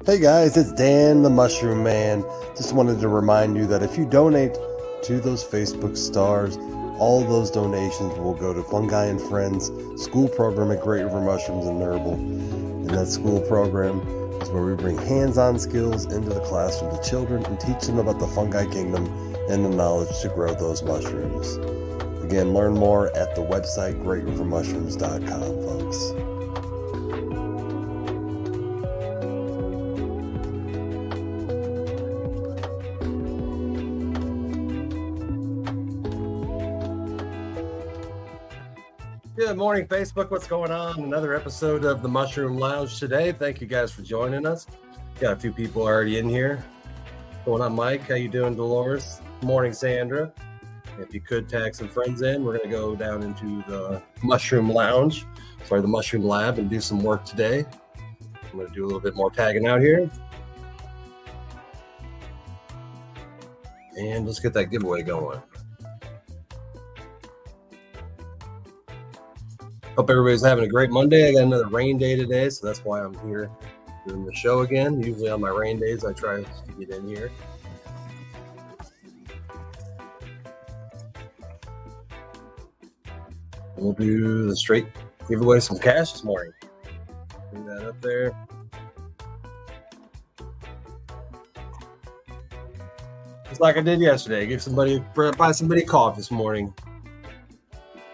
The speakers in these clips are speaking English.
Hey guys, it's Dan the Mushroom Man. Just wanted to remind you that if you donate to those Facebook stars, all those donations will go to Fungi and Friends school program at Great River Mushrooms and Herbal. And that school program is where we bring hands-on skills into the classroom to children and teach them about the fungi kingdom and the knowledge to grow those mushrooms. Again, learn more at the website greatrivermushrooms.com, folks. Good morning, Facebook. What's going on? Another episode of the Mushroom Lounge today. Thank you guys for joining us. Got a few people already in here. What's going on, Mike? How you doing, Dolores? Good morning, Sandra. If you could tag some friends in, we're going to go down into the Mushroom Lounge, the Mushroom Lab, and do some work today. I'm going to do a little bit more tagging out here. And let's get that giveaway going. Hope everybody's having a great Monday. I got another rain day today, so that's why I'm here doing the show again. Usually on my rain days, I try to get in here. We'll do the straight giveaway some cash this morning. Bring that up there. Just like I did yesterday. Buy somebody coffee this morning.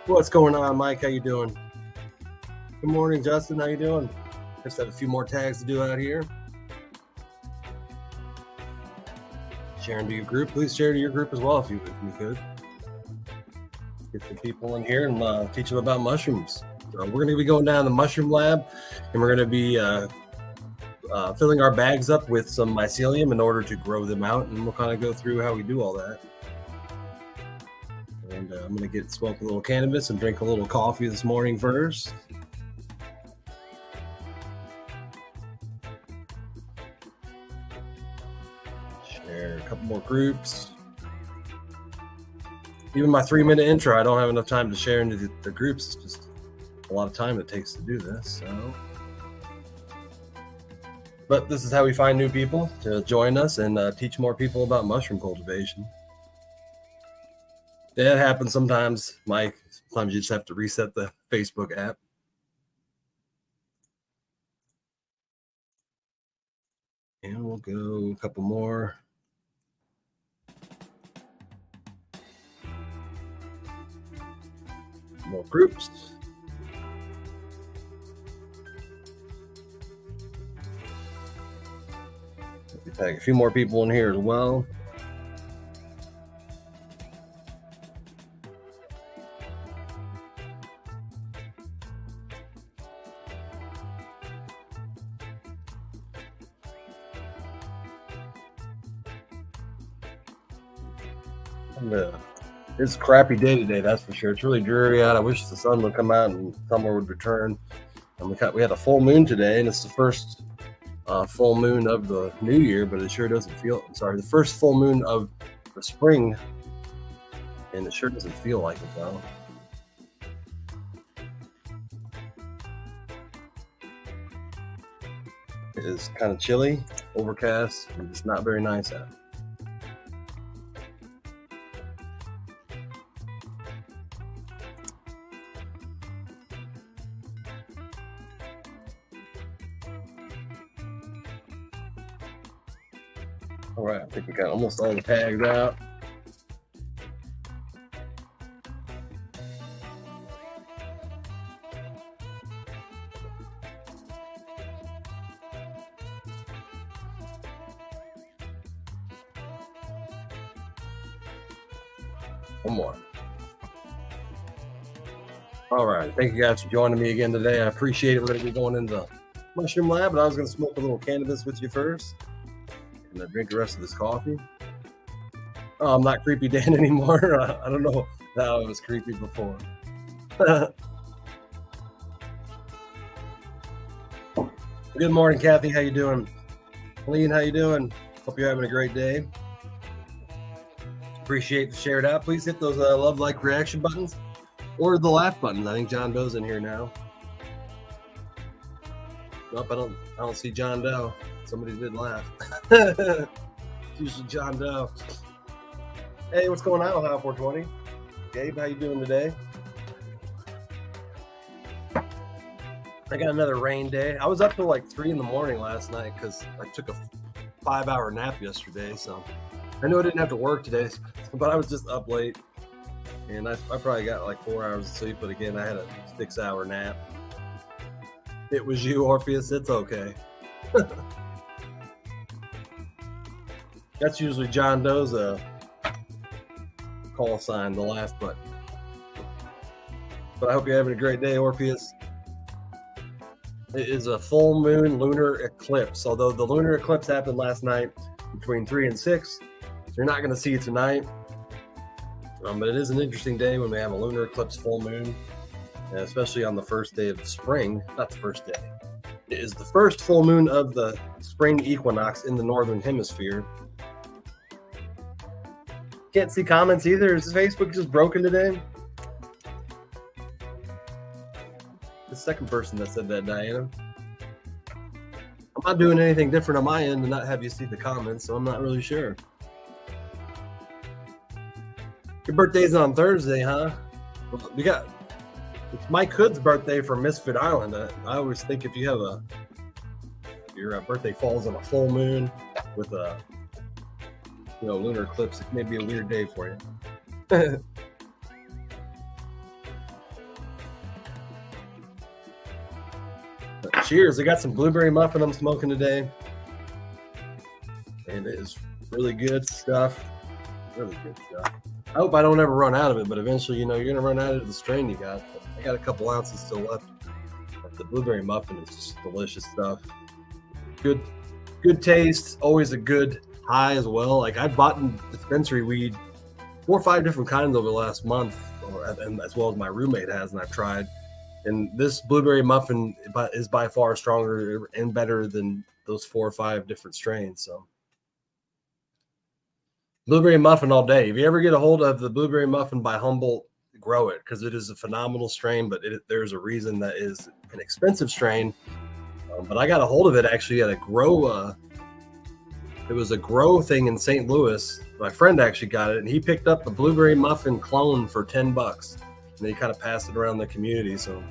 What's going on, Mike? How you doing? Good morning, Justin. How you doing? Just have a few more tags to do out here. Sharing to your group. Please share to your group as well if you could. Get some people in here and teach them about mushrooms. So we're going to be going down to the Mushroom Lab, and we're going to be filling our bags up with some mycelium in order to grow them out, and we'll kind of go through how we do all that. And I'm going to smoke a little cannabis and drink a little coffee this morning first. Share a couple more groups. Even my 3-minute intro, I don't have enough time to share into the groups. It's just a lot of time it takes to do this. But this is how we find new people to join us and teach more people about mushroom cultivation. Yeah, it happens sometimes, Mike. Sometimes you just have to reset the Facebook app. And we'll go a couple more. More groups. Tag a few more people in here as well. It's a crappy day today, that's for sure. It's really dreary out. I wish the sun would come out and summer would return. And we had a full moon today, and it's the first full moon of the new year, but it sure doesn't feel. The first full moon of the spring, and it sure doesn't feel like it though. It is kind of chilly, overcast, and it's not very nice out. All right, I think we got almost all the tags out. One more. All right, thank you guys for joining me again today. I appreciate it. We're going to be going into the Mushroom Lab, but I was going to smoke a little cannabis with you first. And I drink the rest of this coffee. Oh, I'm not Creepy Dan anymore. I don't know how I was creepy before. Good morning, Kathy. How you doing? Lean, how you doing? Hope you're having a great day. Appreciate the share it out. Please hit those love, like, reaction buttons or the laugh button. I think John Doe's in here now. Nope, I don't see John Doe. Somebody did laugh. It's usually John Doe. Hey, what's going on, Ohio 420? Gabe, how you doing today? I got another rain day. I was up till like 3 a.m. last night because I took a 5-hour nap yesterday. So I knew I didn't have to work today, but I was just up late. And I probably got like 4 hours of sleep, but again, I had a 6-hour nap. It was you, Orpheus. It's okay. That's usually John Doe's call sign, the laugh button. But I hope you're having a great day, Orpheus. It is a full moon lunar eclipse, although the lunar eclipse happened last night between 3 and 6. So you're not going to see it tonight. But it is an interesting day when we have a lunar eclipse full moon, especially on the first day of the spring. Not the first day. It is the first full moon of the spring equinox in the northern hemisphere. Can't see comments either. Is Facebook just broken today? The second person that said that, Diana. I'm not doing anything different on my end to not have you see the comments, so I'm not really sure. Your birthday's on Thursday, huh? Well, it's Mike Hood's birthday from Misfit Island. I always think if you have your birthday falls on a full moon with a lunar eclipse, it may be a weird day for you. Cheers! I got some blueberry muffin I'm smoking today, and it is really good stuff. Really good stuff. I hope I don't ever run out of it, but eventually, you're going to run out of the strain you got. But I got a couple ounces still left. But the blueberry muffin is just delicious stuff. Good taste. Always a good high as well. Like, I've bought in dispensary weed, 4 or 5 different kinds over the last month, and as well as my roommate has, and I've tried. And this blueberry muffin is by far stronger and better than those 4 or 5 different strains. So. Blueberry muffin all day. If you ever get a hold of the blueberry muffin by Humboldt, grow it because it is a phenomenal strain, but there's a reason that is an expensive strain. But I got a hold of it actually at a grow. It was a grow thing in St. Louis. My friend actually got it, and he picked up a blueberry muffin clone for $10. And he kind of passed it around the community. So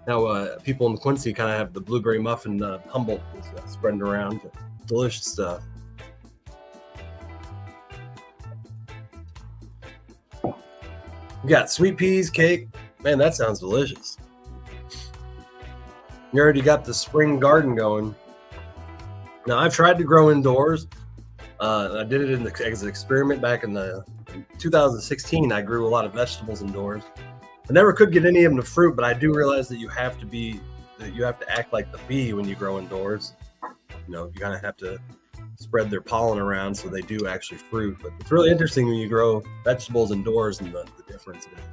now people in Quincy kind of have the blueberry muffin Humboldt spreading around. Delicious stuff. We got sweet peas, cake. Man, that sounds delicious. You already got the spring garden going. Now, I've tried to grow indoors. I did it as an experiment back in 2016. I grew a lot of vegetables indoors. I never could get any of them to fruit, but I do realize that you have to act like the bee when you grow indoors. You kind of have to spread their pollen around so they do actually fruit. But it's really interesting when you grow vegetables indoors and the difference it is.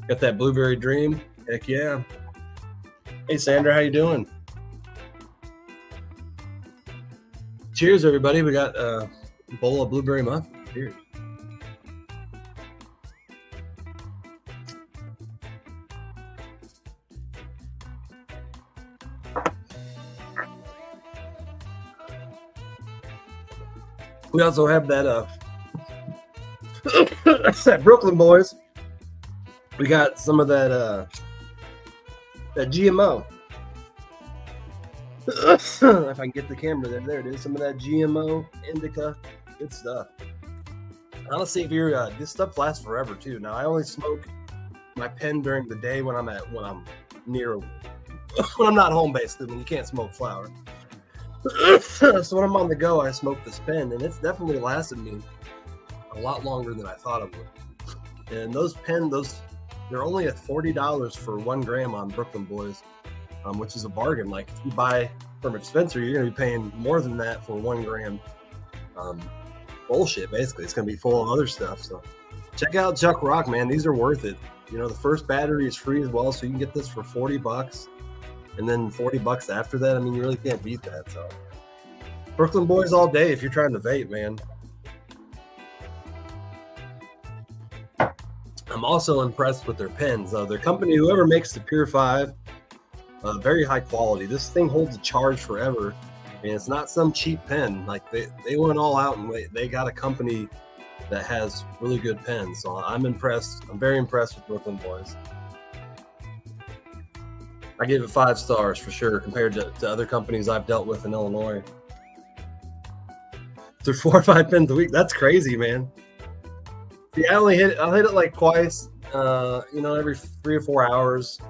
Got that blueberry dream? Heck yeah. Hey Sandra, how you doing? Cheers everybody. We got a bowl of blueberry muffin. Cheers. We also have that that Brooklyn Boys. We got some of that GMO. If I can get the camera there it is. Some of that GMO indica, good stuff. Honestly, if you're this stuff lasts forever too. Now I only smoke my pen during the day when I'm not home basically, when you can't smoke flower. So when I'm on the go, I smoke this pen, and it's definitely lasted me a lot longer than I thought it would. And those they're only at $40 for 1 gram on Brooklyn Boys, which is a bargain. Like if you buy from a dispensary, you're going to be paying more than that for 1 gram. Bullshit, basically. It's going to be full of other stuff. So check out Chuck Rock, man. These are worth it. The first battery is free as well, so you can get this for $40. And then $40 after that, I mean, you really can't beat that. So, Brooklyn Boys all day if you're trying to vape, man. I'm also impressed with their pens. Their company, whoever makes the Pure 5, very high quality. This thing holds a charge forever, and it's not some cheap pen. Like they went all out and they got a company that has really good pens. So I'm impressed. I'm very impressed with Brooklyn Boys. I gave it 5 stars for sure compared to other companies I've dealt with in Illinois. So 4 or 5 pens a week. That's crazy, man. See, I'll hit it like twice, every 3 or 4 hours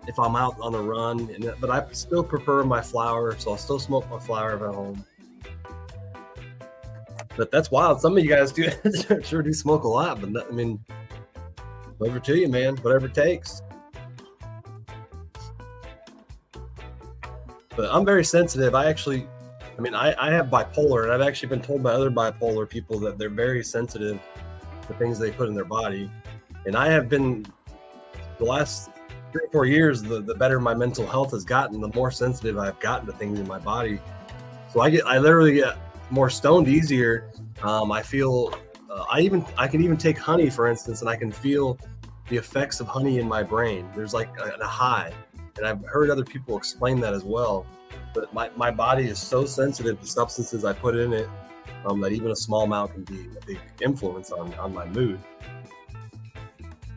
if I'm out on a run. But I still prefer my flower, so I'll still smoke my flower at home. But that's wild. Some of you guys do sure do smoke a lot, but I mean, over to you, man. Whatever it takes. But I'm very sensitive. I have bipolar, and I've actually been told by other bipolar people that they're very sensitive to things they put in their body. And I have been, the last 3 or 4 years, the better my mental health has gotten, the more sensitive I've gotten to things in my body. So I literally get more stoned easier. I feel, I can even take honey, for instance, and I can feel the effects of honey in my brain. There's like a high. And I've heard other people explain that as well. But my body is so sensitive to substances I put in it that even a small amount can be a big influence on my mood.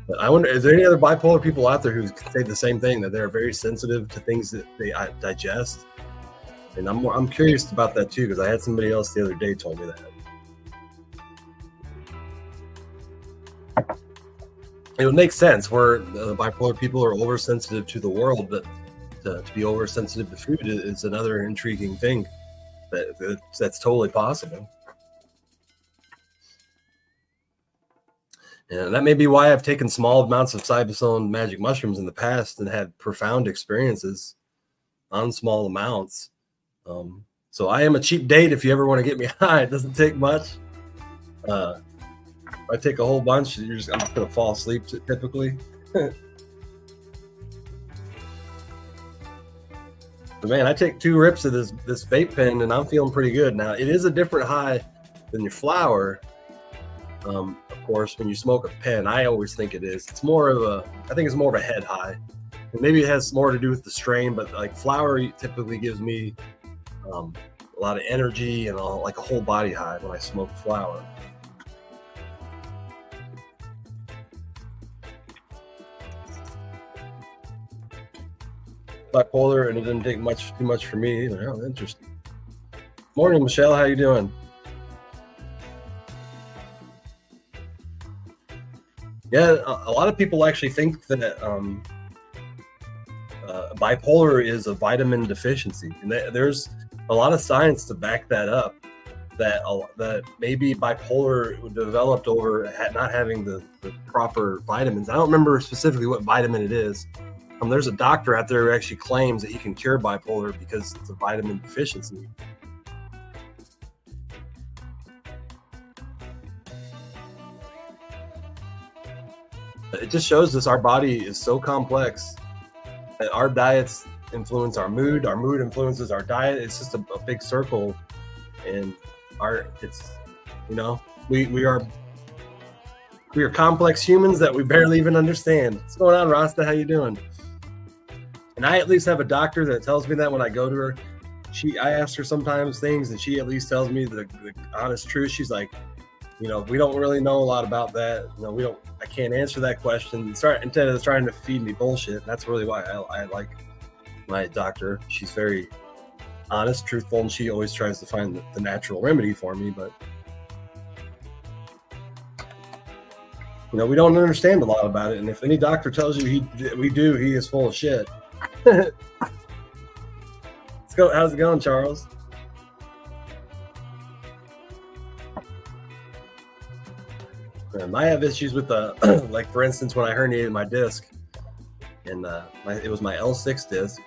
But I wonder, is there any other bipolar people out there who say the same thing, that they're very sensitive to things that they digest? And I'm curious about that too, because I had somebody else the other day told me that. It would make sense where bipolar people are oversensitive to the world, but to be oversensitive to food is another intriguing thing that's totally possible. And that may be why I've taken small amounts of Cybosone magic mushrooms in the past and had profound experiences on small amounts. So I am a cheap date if you ever want to get me high. It doesn't take much. I take a whole bunch, I'm just gonna fall asleep typically. But man, I take 2 rips of this vape pen and I'm feeling pretty good. Now it is a different high than your flower. Of course, when you smoke a pen, I always think it is. I think it's more of a head high. And maybe it has more to do with the strain, but like flower typically gives me a lot of energy and like a whole body high when I smoke flower. Bipolar, and it didn't take too much for me either. Oh, interesting. Morning, Michelle. How you doing? Yeah, a lot of people actually think that bipolar is a vitamin deficiency, and there's a lot of science to back that up. That maybe bipolar developed over not having the proper vitamins. I don't remember specifically what vitamin it is. There's a doctor out there who actually claims that he can cure bipolar because it's a vitamin deficiency. It just shows us our body is so complex that our diets influence our mood influences our diet. It's just a big circle, and we are complex humans that we barely even understand. What's going on, Rasta? How you doing? And I at least have a doctor that tells me that when I go to her. I ask her sometimes things, and she at least tells me the honest truth. She's like, we don't really know a lot about that. I can't answer that question. Instead of trying to feed me bullshit. That's really why I like my doctor. She's very honest, truthful, and she always tries to find the natural remedy for me. But we don't understand a lot about it. And if any doctor tells you he is full of shit. Let's go. How's it going, Charles? I have issues with like for instance, when I herniated my disc, and it was my L6 disc,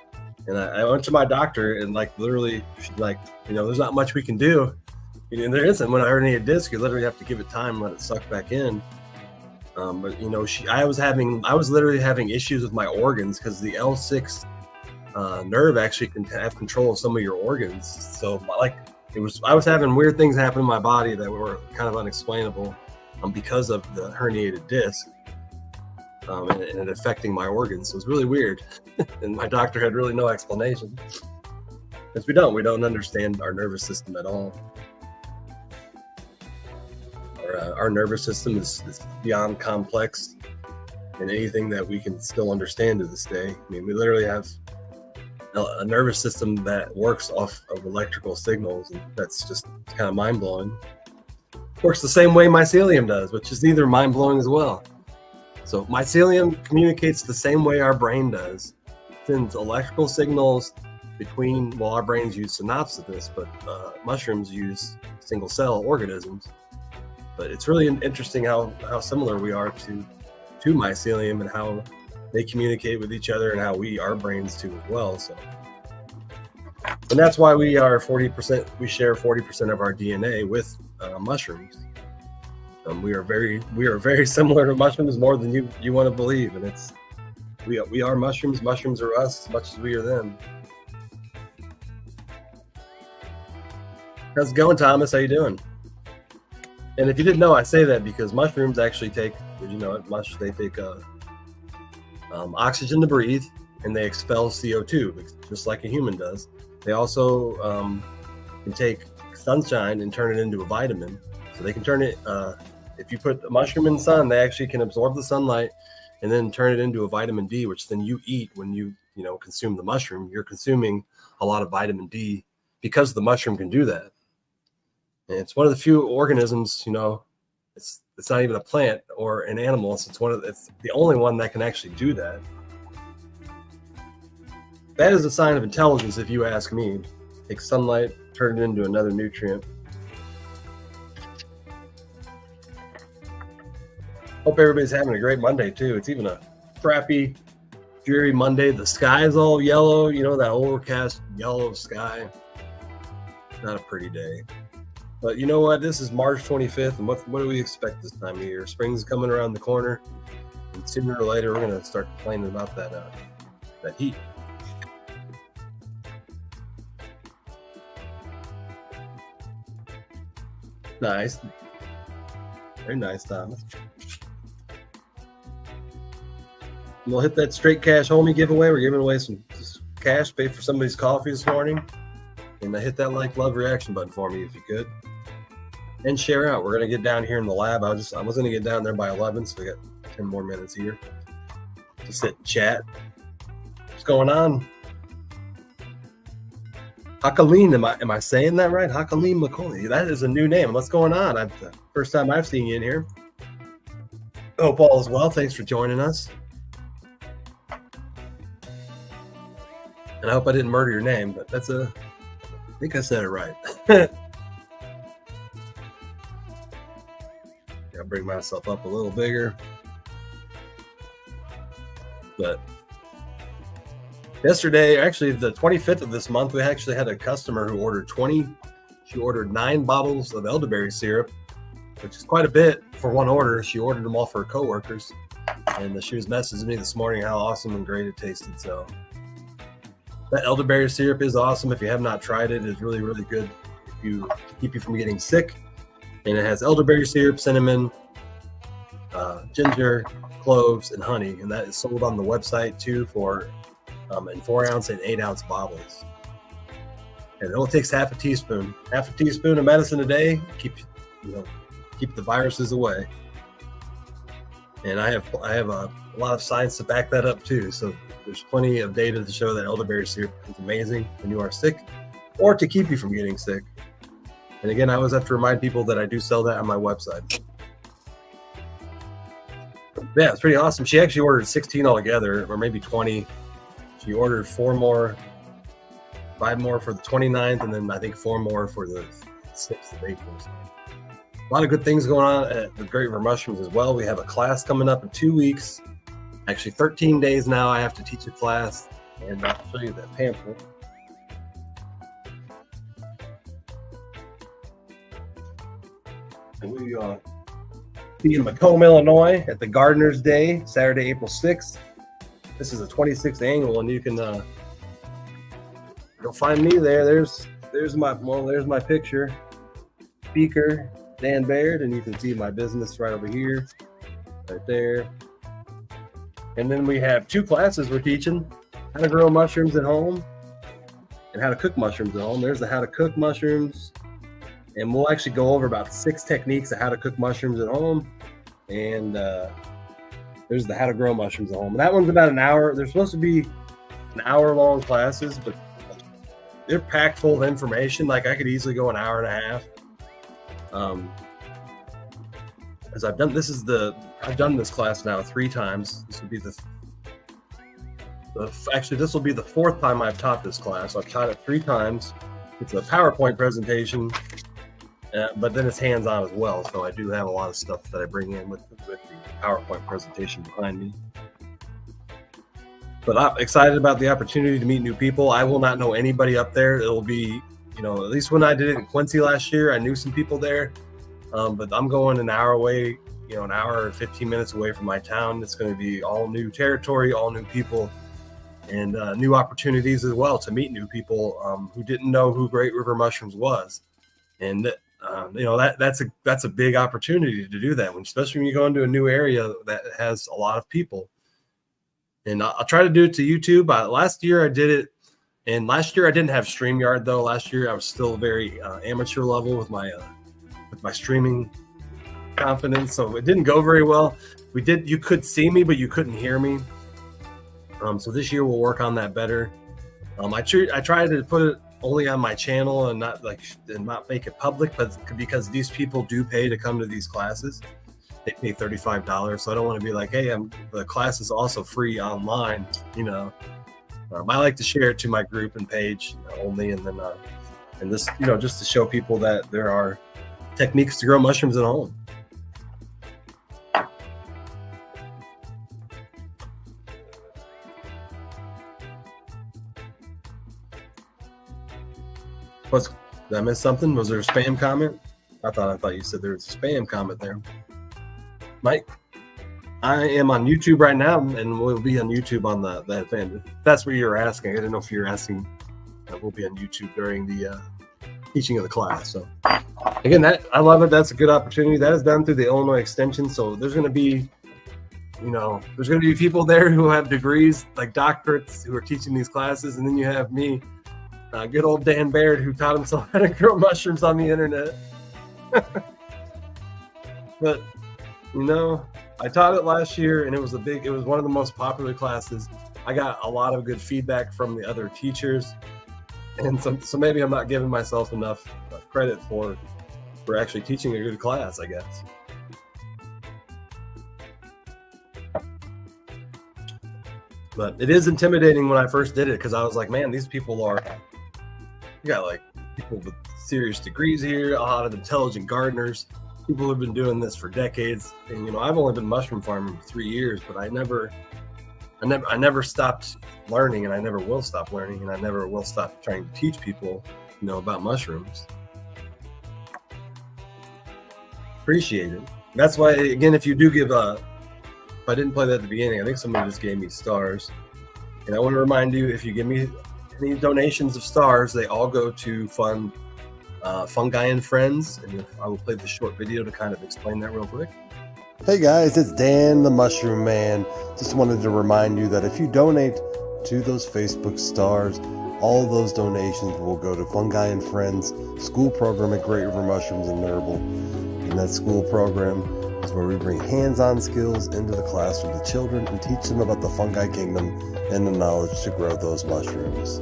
and I went to my doctor, and like literally, she's like, there's not much we can do. And there isn't. When I herniated disc, you literally have to give it time and let it suck back in. But I was literally having issues with my organs because the L6 nerve actually can have control of some of your organs. So I was having weird things happen in my body that were kind of unexplainable because of the herniated disc. and it affecting my organs. So it was really weird. And my doctor had really no explanation. Because we don't understand our nervous system at all. Our nervous system is beyond complex and anything that we can still understand to this day. I mean, we literally have a nervous system that works off of electrical signals, and that's just kind of mind-blowing. Works the same way mycelium does, which is either mind-blowing as well. So mycelium communicates the same way our brain does. Sends electrical signals between, well, our brains use synapses, but mushrooms use single-cell organisms. But it's really interesting how similar we are to mycelium and how they communicate with each other and how our brains do as well. So, and that's why we are 40%. We share 40% of our DNA with mushrooms. We are very similar to mushrooms, more than you want to believe, and we are mushrooms. Mushrooms are us as much as we are them. How's it going, Thomas? How you doing? And if you didn't know, I say that because mushrooms actually take, did you know it? They take oxygen to breathe, and they expel CO2, just like a human does. They also can take sunshine and turn it into a vitamin. So they can turn it, if you put a mushroom in the sun, they actually can absorb the sunlight and then turn it into a vitamin D, which then you eat when you consume the mushroom. You're consuming a lot of vitamin D because the mushroom can do that. And it's one of the few organisms, it's not even a plant or an animal. It's the only one that can actually do that. That is a sign of intelligence, if you ask me. Take sunlight, turn it into another nutrient. Hope everybody's having a great Monday too. It's even a crappy, dreary Monday. The sky is all yellow, that overcast yellow sky. Not a pretty day. But you know what? This is March 25th, and what do we expect this time of year? Spring's coming around the corner, and sooner or later, we're going to start complaining about that heat. Nice. Very nice, Thomas. We'll hit that straight cash homie giveaway. We're giving away some cash, pay for somebody's coffee this morning. And hit that like, love, reaction button for me if you could. And share out. We're going to get down here in the lab. I was going to get down there by 11, so we got 10 more minutes here. Just sit and chat. What's going on? Hakaleen, am I saying that right? Hakaleen McCoy. That is a new name. What's going on? First time I've seen you in here. Hope all is well. Thanks for joining us. And I hope I didn't murder your name, but I think I said it right. I'll bring myself up a little bigger. But yesterday, actually the 25th of this month, we actually had a customer who ordered 9 bottles of elderberry syrup, which is quite a bit for one order. She ordered them all for her coworkers, and she was messaging me this morning how awesome and great it tasted. So that elderberry syrup is awesome. If you have not tried it, it's really, really good to keep you from getting sick. And it has elderberry syrup, cinnamon, ginger, cloves, and honey. And that is sold on the website too for in 4-ounce and 8-ounce bottles. And it only takes half a teaspoon of medicine a day. Keep the viruses away. And I have a lot of science to back that up too. So there's plenty of data to show that elderberry syrup is amazing when you are sick, or to keep you from getting sick. And again, I always have to remind people that I do sell that on my website. Yeah, it's pretty awesome. She actually ordered 16 altogether, or maybe 20. She ordered 5 more for the 29th, and then I think 4 more for the 6th of April. So a lot of good things going on at the Great River Mushrooms as well. We have a class coming up in 2 weeks. Actually, 13 days now I have to teach a class, and I'll show you that pamphlet. And we be in Macomb, Illinois at the Gardener's Day, Saturday, April 6th. This is the 26th annual, and you can you'll find me there. There's my picture. Speaker, Dan Baird, and you can see my business right over here, right there. And then we have 2 classes we're teaching: how to grow mushrooms at home and how to cook mushrooms at home. There's the how to cook mushrooms. And we'll actually go over about 6 techniques of how to cook mushrooms at home. And there's the how to grow mushrooms at home. And that one's about an hour. They're supposed to be an hour-long classes, but they're packed full of information. Like I could easily go an hour and a half. As I've done this class now 3 times. This will be actually this will be the 4th time I've taught this class. I've taught it 3 times. It's a PowerPoint presentation, but then it's hands-on as well. So I do have a lot of stuff that I bring in with the PowerPoint presentation behind me. But I'm excited about the opportunity to meet new people. I will not know anybody up there. It'll be, at least when I did it in Quincy last year, I knew some people there. But I'm going an hour away, an hour and 15 minutes away from my town. It's going to be all new territory, all new people, and new opportunities as well to meet new people who didn't know who Great River Mushrooms was. And that's a big opportunity to do that, especially when you go into a new area that has a lot of people. And I'll try to do it to YouTube. Last year I did it, and last year I didn't have StreamYard though. Last year I was still very amateur level with my streaming confidence, so it didn't go very well. You could see me, but you couldn't hear me. So this year we'll work on that better. I try to put it only on my channel and not make it public, but because these people do pay to come to these classes. They pay $35, so I don't want to be like, hey, the class is also free online. I like to share it to my group and page only, and then and this, just to show people that there are techniques to grow mushrooms at home. Did I miss something? Was there a spam comment? I thought you said there was a spam comment there. Mike, I am on YouTube right now, and we'll be on YouTube on that fan. That's what you were asking. I didn't know if you were asking. We'll be on YouTube during the teaching of the class. So again, I love it. That's a good opportunity. That is done through the Illinois Extension. So there's going to be, people there who have degrees, like doctorates, who are teaching these classes, and then you have me, good old Dan Baird, who taught himself how to grow mushrooms on the internet. But I taught it last year, and it was one of the most popular classes. I got a lot of good feedback from the other teachers, and so maybe I'm not giving myself enough credit for actually teaching a good class, I guess. But it is intimidating when I first did it, because I was like, man, these people you got like people with serious degrees here, a lot of intelligent gardeners, people who've been doing this for decades. And I've only been mushroom farming for 3 years, but I never stopped learning, and I never will stop learning, and I never will stop trying to teach people about mushrooms. Appreciate it. That's why, again, if you do give if I didn't play that at the beginning, I think somebody just gave me stars, and I want to remind you, if you give me any donations of stars, they all go to fund Fungi and Friends, and I will play the short video to kind of explain that real quick. Hey guys, it's Dan the Mushroom Man. Just wanted to remind you that if you donate to those Facebook stars, all those donations will go to Fungi and Friends school program at Great River Mushrooms and Herbal. And that school program is where we bring hands-on skills into the classroom to children and teach them about the fungi kingdom and the knowledge to grow those mushrooms.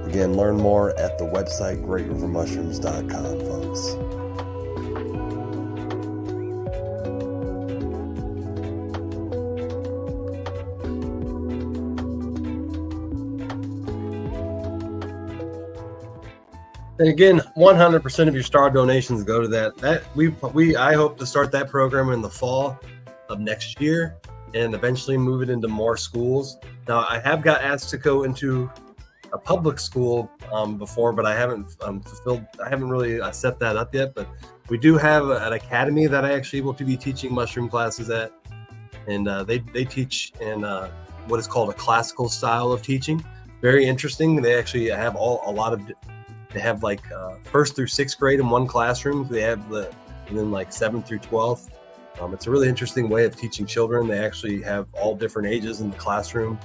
Again, learn more at the website greatrivermushrooms.com, folks. And again, 100% of your star donations go to that. I hope to start that program in the fall of next year and eventually move it into more schools. Now, I have got asked to go into a public school before, but I haven't really set that up yet. But we do have an academy that I actually will be teaching mushroom classes at, and they teach in what is called a classical style of teaching. Very interesting. They actually have they have like 1st through 6th grade in one classroom. They have and then like 7th through 12th It's a really interesting way of teaching children. They actually have all different ages in the classroom,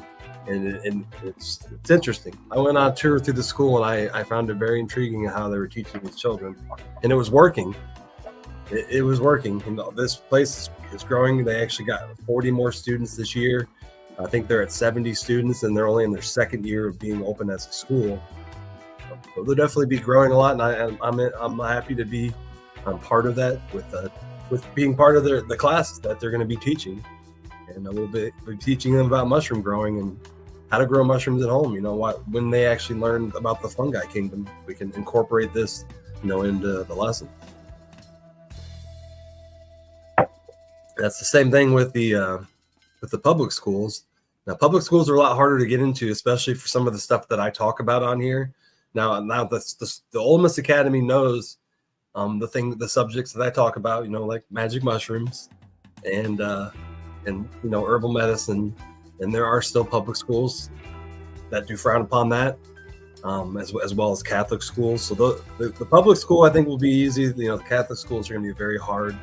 and it's interesting. I went on a tour through the school, and I found it very intriguing how they were teaching these children, and it was working. It was working. And this place is growing. They actually got 40 more students this year. I think they're at 70 students, and they're only in their second year of being open as a school. So they'll definitely be growing a lot, and I'm happy to be part of that with being part of the classes that they're going to be teaching, and a little bit teaching them about mushroom growing and how to grow mushrooms at home. When they actually learn about the fungi kingdom, we can incorporate this, into the lesson. That's the same thing with the public schools. Now, public schools are a lot harder to get into, especially for some of the stuff that I talk about on here. Now the Ole Miss Academy knows the subjects that I talk about, like magic mushrooms and herbal medicine, and there are still public schools that do frown upon that, as well as Catholic schools. So the public school, I think, will be easy. The Catholic schools are going to be very hard,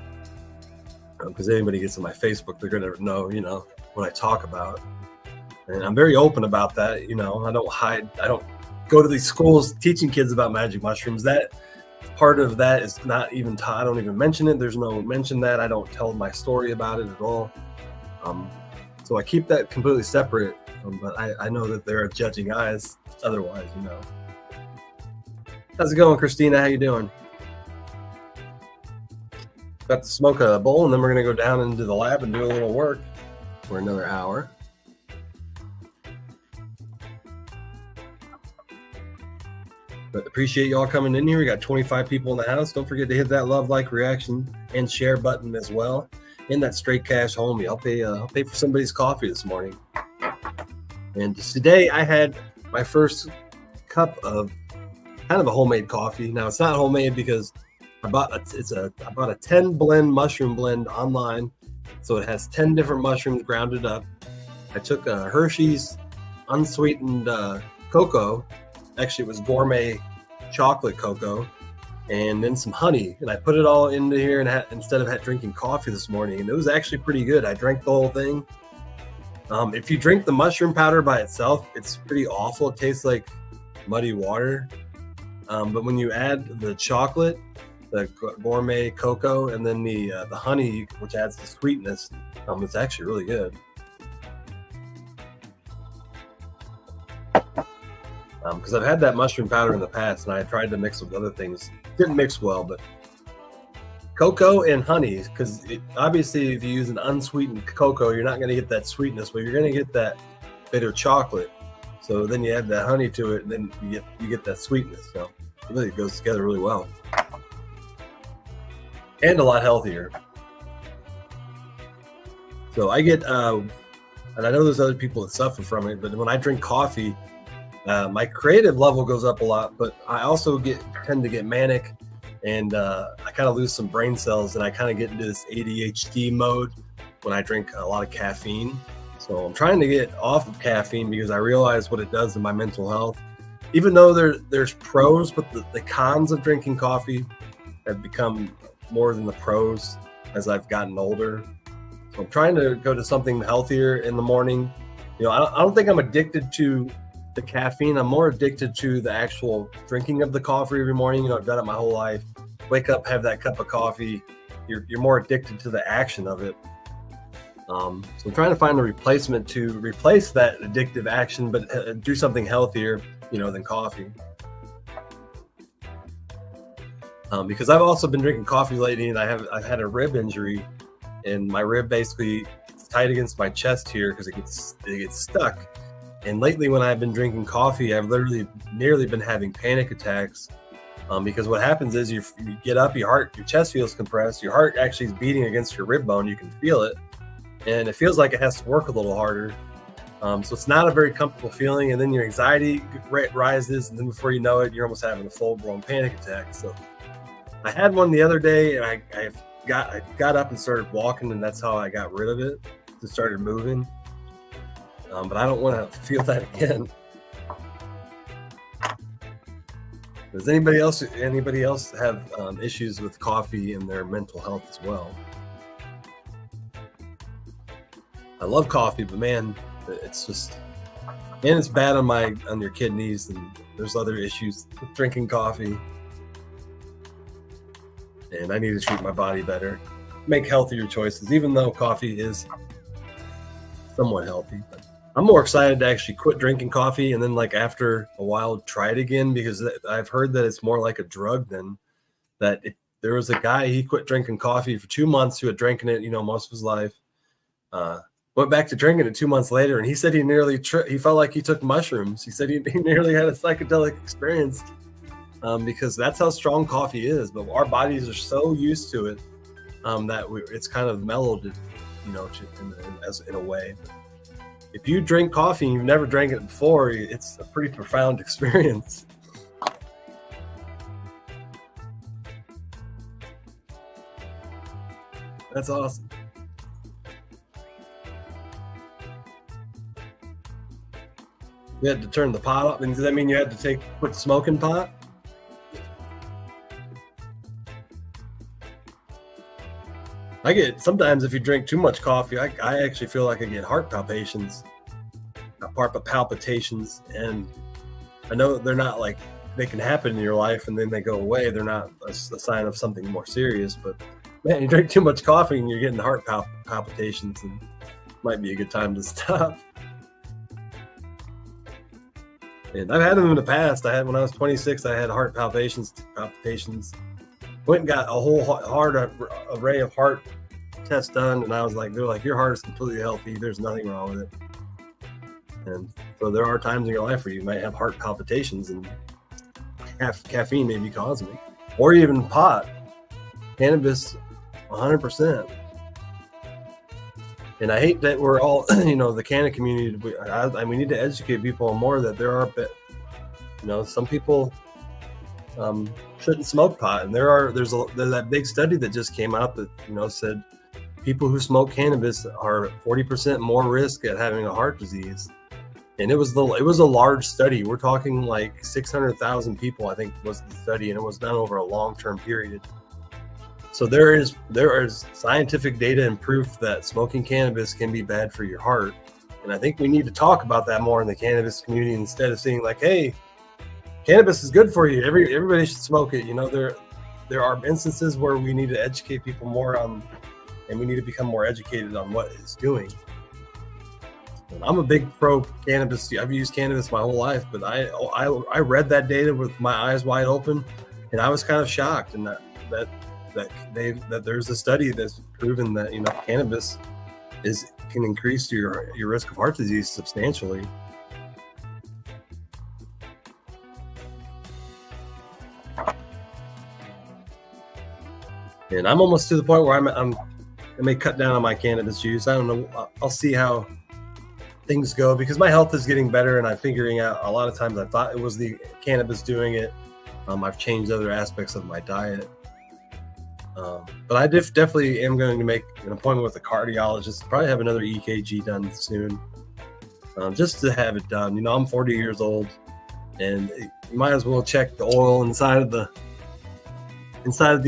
because anybody gets on my Facebook, they're going to know, what I talk about. And I'm very open about that. I don't hide. I don't go to these schools teaching kids about magic mushrooms. That part of that is not even taught. I don't even mention it. There's no mention that. I don't tell my story about it at all. So I keep that completely separate. But I know that there are judging eyes otherwise, How's it going, Christina? How you doing? Got to smoke a bowl, and then we're going to go down into the lab and do a little work for another hour. But appreciate y'all coming in here. We got 25 people in the house. Don't forget to hit that love, like, reaction, and share button as well. And that straight cash homie. I'll pay for somebody's coffee this morning. And today I had my first cup of kind of a homemade coffee. Now, it's not homemade because I bought a 10 blend mushroom blend online. So it has 10 different mushrooms grounded up. I took a Hershey's unsweetened cocoa. Actually, it was gourmet chocolate cocoa, and then some honey. And I put it all into here instead of drinking coffee this morning. And it was actually pretty good. I drank the whole thing. If you drink the mushroom powder by itself, it's pretty awful. It tastes like muddy water. But when you add the chocolate, the gourmet cocoa, and then the honey, which adds the sweetness, it's actually really good. Because I've had that mushroom powder in the past, and I tried to mix with other things. Didn't mix well, but cocoa and honey, because obviously if you use an unsweetened cocoa, you're not going to get that sweetness, but you're going to get that bit of chocolate. So then you add that honey to it, and then you get that sweetness. So it really goes together really well. And a lot healthier. So I get, and I know there's other people that suffer from it, but when I drink coffee, my creative level goes up a lot, but I also tend to get manic, and I kind of lose some brain cells, and I kind of get into this ADHD mode when I drink a lot of caffeine. So I'm trying to get off of caffeine because I realize what it does to my mental health. Even though there's pros, but the cons of drinking coffee have become more than the pros as I've gotten older. So I'm trying to go to something healthier in the morning. I don't think I'm addicted to the caffeine. I'm more addicted to the actual drinking of the coffee every morning. I've done it my whole life. Wake up, have that cup of coffee. You're more addicted to the action of it. So I'm trying to find a replacement to replace that addictive action, but do something healthier, than coffee. Because I've also been drinking coffee lately, and I've had a rib injury, and my rib basically is tight against my chest here because it gets stuck. And lately, when I've been drinking coffee, I've literally nearly been having panic attacks, because what happens is you get up, your chest feels compressed, your heart actually is beating against your rib bone, you can feel it, and it feels like it has to work a little harder. So it's not a very comfortable feeling, and then your anxiety rises, and then before you know it, you're almost having a full-blown panic attack. So I had one the other day, and I got up and started walking, and that's how I got rid of it. It started moving. But I don't want to feel that again. Does anybody else have issues with coffee and their mental health as well? I love coffee, but man, it's just, and it's bad on your kidneys, and there's other issues with drinking coffee. And I need to treat my body better, make healthier choices, even though coffee is somewhat healthy. But I'm more excited to actually quit drinking coffee and then, like, after a while, try it again, because I've heard that it's more like a drug than that. There was a guy, he quit drinking coffee for 2 months, who had drinking it, most of his life. Went back to drinking it 2 months later, and he said he nearly he felt like he took mushrooms. He said he nearly had a psychedelic experience, because that's how strong coffee is. But our bodies are so used to it that it's kind of mellowed it, in a way. If you drink coffee and you've never drank it before, it's a pretty profound experience. That's awesome. You had to turn the pot off. And does that mean you had to quit smoking pot? Sometimes if you drink too much coffee, I actually feel like I get heart palpitations, and I know they're not like, they can happen in your life and then they go away. They're not a sign of something more serious, but man, you drink too much coffee and you're getting heart palpitations, and it might be a good time to stop. And I've had them in the past. When I was 26, I had heart palpitations. Went and got a whole array of heart tests done, and they're like, your heart is completely healthy. There's nothing wrong with it. And so there are times in your life where you might have heart palpitations, and caffeine may be causing it, or even pot, cannabis, 100%. And I hate that we're all, the canna community. We need to educate people more that there are, some people shouldn't smoke pot. And there's that big study that just came out that said people who smoke cannabis are 40% more risk at having a heart disease. And it was a large study. We're talking like 600,000 people, I think, was the study, and it was done over a long-term period. So there is scientific data and proof that smoking cannabis can be bad for your heart. And I think we need to talk about that more in the cannabis community, instead of saying like, hey, cannabis is good for you, everybody should smoke it. There are instances where we need to educate people more on, and we need to become more educated on what it's doing. And I'm a big pro cannabis. I've used cannabis my whole life, but I read that data with my eyes wide open, and I was kind of shocked. And that there's a study that's proven that cannabis can increase your risk of heart disease substantially. And I'm almost to the point where I may cut down on my cannabis use. I don't know. I'll see how things go, because my health is getting better, and I'm figuring out, a lot of times I thought it was the cannabis doing it. I've changed other aspects of my diet. But I definitely am going to make an appointment with a cardiologist, probably have another EKG done soon, just to have it done. I'm 40 years old, and you might as well check the oil inside of the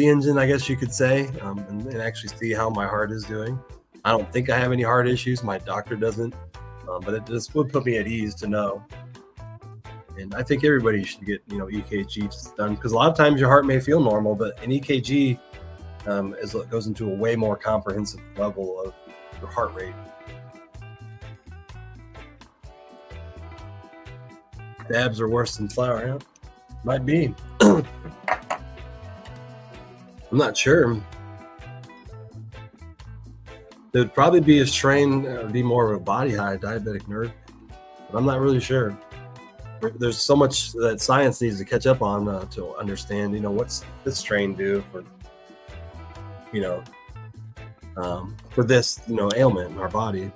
engine, I guess you could say, and actually see how my heart is doing. I don't think I have any heart issues. My doctor doesn't, but it just would put me at ease to know. And I think everybody should get, EKG done, because a lot of times your heart may feel normal, but an EKG goes into a way more comprehensive level of your heart rate. Dabs are worse than flour, yeah? Might be. I'm not sure. It would probably be a strain, be more of a body high diabetic nerve, but I'm not really sure. There's so much that science needs to catch up on to understand, what's this strain do for, for this, ailment in our body.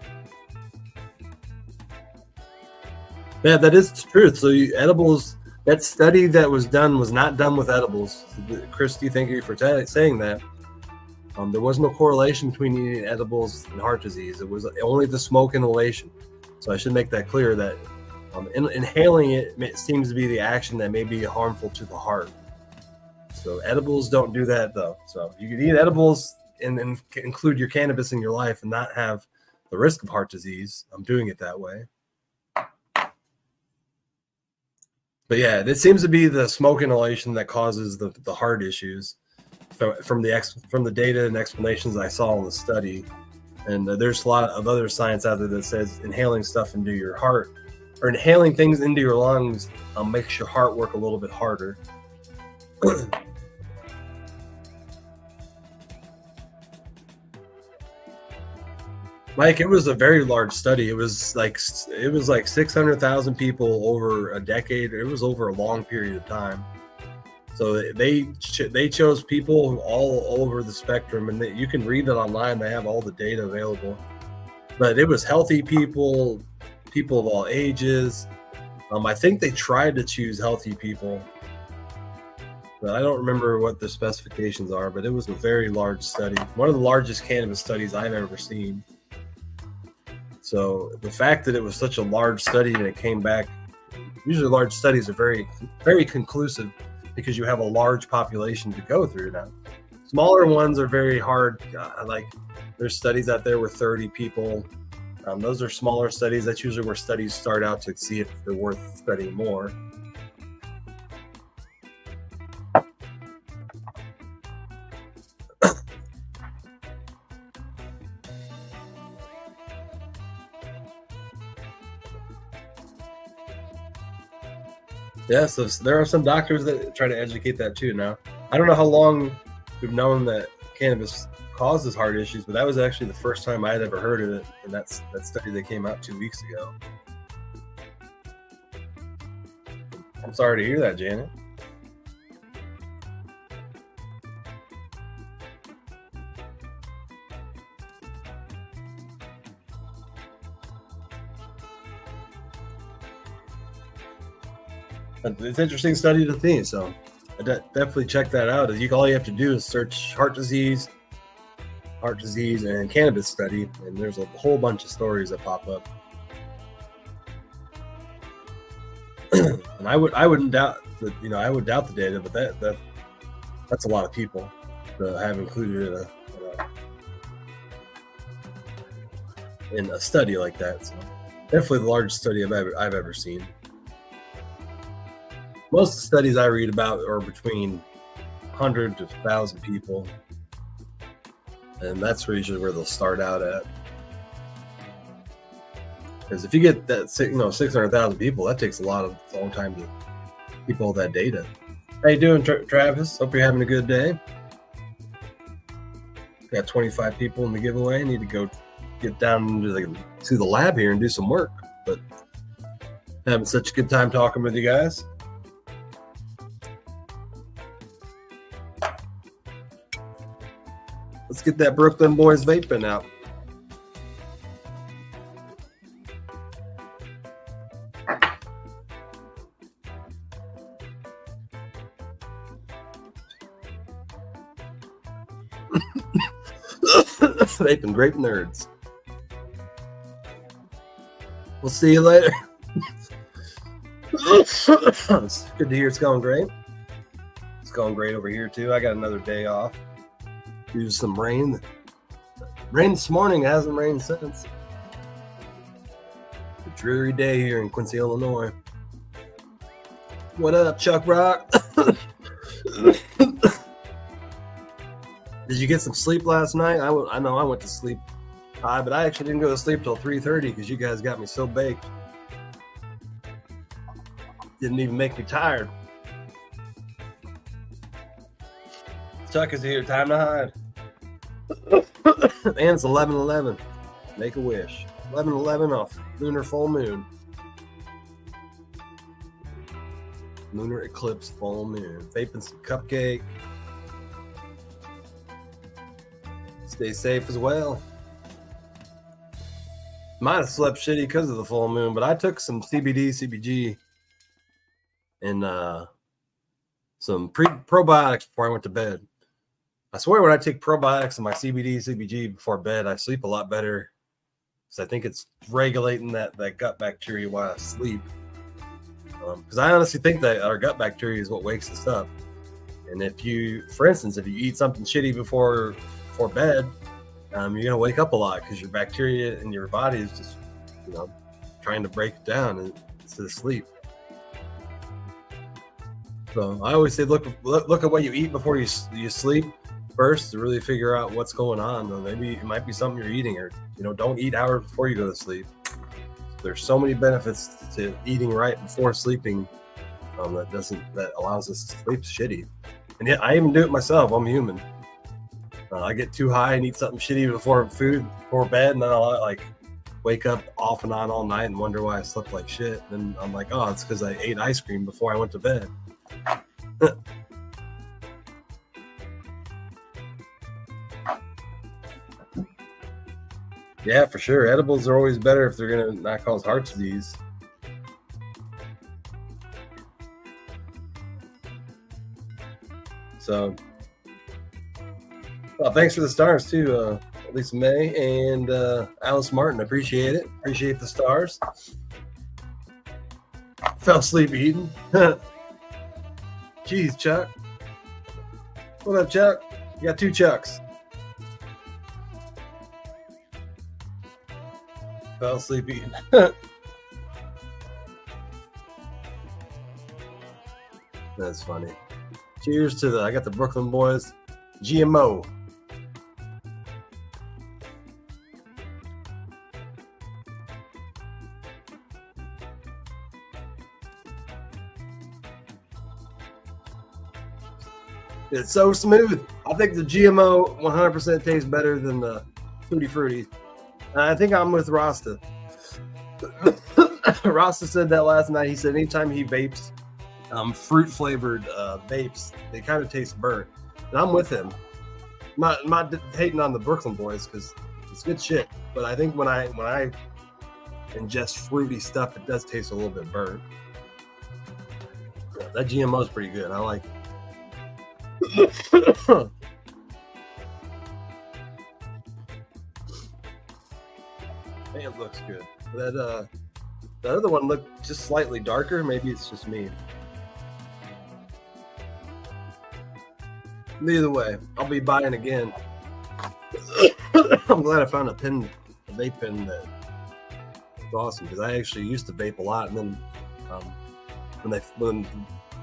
Yeah, that is the truth. So edibles, that study that was done was not done with edibles. Christy, thank you for saying that. There was no correlation between eating edibles and heart disease. It was only the smoke inhalation. So I should make that clear, that inhaling it seems to be the action that may be harmful to the heart. So edibles don't do that, though. So you can eat edibles and include your cannabis in your life and not have the risk of heart disease. I'm doing it that way. But yeah, it seems to be the smoke inhalation that causes the heart issues from the data and explanations I saw in the study. And there's a lot of other science out there that says inhaling stuff into your heart or inhaling things into your lungs makes your heart work a little bit harder. Mike, it was a very large study. It was like 600,000 people over a decade. It was over a long period of time. So they chose people all over the spectrum, and you can read it online. They have all the data available. But it was healthy people of all ages. I think they tried to choose healthy people, but I don't remember what the specifications are. But it was a very large study, one of the largest cannabis studies I've ever seen. So the fact that it was such a large study and it came back, usually large studies are very, very conclusive because you have a large population to go through now. Smaller ones are very hard. Like there's studies out there with 30 people. Those are smaller studies. That's usually where studies start out to see if they're worth studying more. Yeah, so there are some doctors that try to educate that too now. I don't know how long we've known that cannabis causes heart issues, but that was actually the first time I had ever heard of it, and that study that came out 2 weeks ago. I'm sorry to hear that, Janet. It's an interesting study to see, so I definitely check that out. All you have to do is search heart disease, and cannabis study, and there's a whole bunch of stories that pop up. And I wouldn't doubt that, I would doubt the data, but that's a lot of people to have included in a study like that. So definitely the largest study I've ever seen. Most of the studies I read about are between 100 to 1,000 people, and that's usually where they'll start out at. Because if you get that, 600,000 people, that takes a long time to keep all that data. How you doing, Travis? Hope you're having a good day. Got 25 people in the giveaway. Need to go get down to the lab here and do some work. But having such a good time talking with you guys. Let's get that Brooklyn Boys vaping out. Vaping grape nerds. We'll see you later. It's good to hear it's going great. It's going great over here too. I got another day off. Due to some rain. Rained this morning, hasn't rained since. A dreary day here in Quincy, Illinois. What up, Chuck Rock? Did you get some sleep last night? I know I went to sleep high, but I actually didn't go to sleep till 3:30 because you guys got me so baked. Didn't even make me tired. Chuck is here. Time to hide. And it's 11/11. Make a wish. 11/11 off lunar full moon. Lunar eclipse full moon. Vaping some cupcake. Stay safe as well. Might have slept shitty because of the full moon, but I took some CBD, CBG, and some probiotics before I went to bed. I swear when I take probiotics and my CBD, CBG before bed, I sleep a lot better because I think it's regulating that gut bacteria while I sleep. Because I honestly think that our gut bacteria is what wakes us up. And for instance, if you eat something shitty before bed, you're gonna wake up a lot because your bacteria in your body is just, trying to break it down instead of sleep. So I always say, look at what you eat before you sleep first to really figure out what's going on. Or maybe it might be something you're eating, or don't eat hours before you go to sleep. There's so many benefits to eating right before sleeping that allows us to sleep shitty. And yet I even do it myself. I'm human. I get too high and eat something shitty before bed, and then I'll like wake up off and on all night and wonder why I slept like shit. And I'm like, oh, it's because I ate ice cream before I went to bed. Yeah, for sure. Edibles are always better if they're going to not cause heart disease. So, well, thanks for the stars too, Lisa May and Alice Martin. Appreciate it. Appreciate the stars. Fell asleep eating. Jeez, Chuck. What up, Chuck? You got 2 Chucks. Fell asleep eating. That's funny. Cheers to I got the Brooklyn boys. GMO. It's so smooth. I think the GMO 100% tastes better than the Tutti Frutti. I think I'm with Rasta. Rasta said that last night. He said anytime he vapes fruit flavored vapes, they kind of taste burnt. And I'm with him. I'm not hating on the Brooklyn boys because it's good shit. But I think when I ingest fruity stuff, it does taste a little bit burnt. Yeah, that GMO is pretty good. I like it. It looks good. That other one looked just slightly darker. Maybe it's just me. Either way, I'll be buying again. I'm glad I found a vape pen that was awesome because I actually used to vape a lot, and then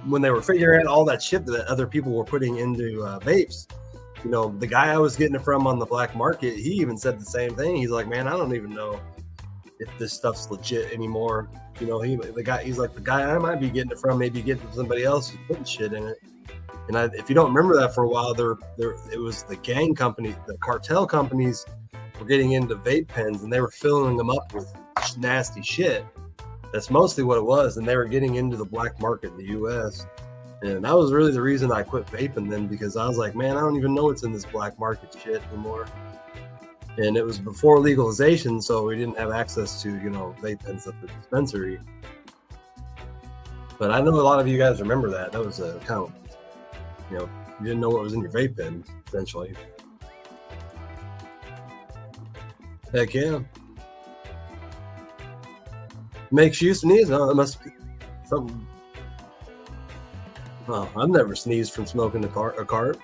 when they were figuring out all that shit that other people were putting into vapes, the guy I was getting it from on the black market, he even said the same thing. He's like, man, I don't even know if this stuff's legit anymore. He's like, the guy I might be getting it from, maybe getting it from somebody else who's putting shit in it. And if you don't remember that, for a while, it was the gang company, the cartel companies were getting into vape pens, and they were filling them up with nasty shit. That's mostly what it was, and they were getting into the black market in the U.S. And that was really the reason I quit vaping then, because I was like, man, I don't even know what's in this black market shit anymore. And it was before legalization, so we didn't have access to, vape pens at the dispensary. But I know a lot of you guys remember that. That was a kind of, you didn't know what was in your vape pen, essentially. Heck yeah. Makes you sneeze? No, it must be something. Oh, I've never sneezed from smoking a carb.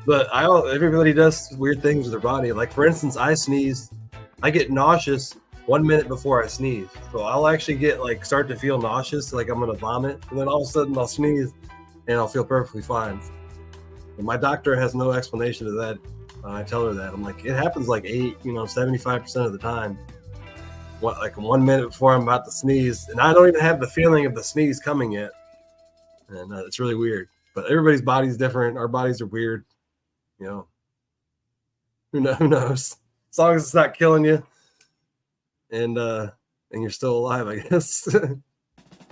But everybody does weird things with their body. Like, for instance, I get nauseous 1 minute before I sneeze. So I'll actually start to feel nauseous, like I'm going to vomit. And then all of a sudden I'll sneeze and I'll feel perfectly fine. And my doctor has no explanation of that. I tell her that. I'm like, it happens 75% of the time. 1 minute before I'm about to sneeze. And I don't even have the feeling of the sneeze coming yet. And it's really weird. But everybody's body's different. Our bodies are weird. Who knows? As long as it's not killing you. And you're still alive, I guess.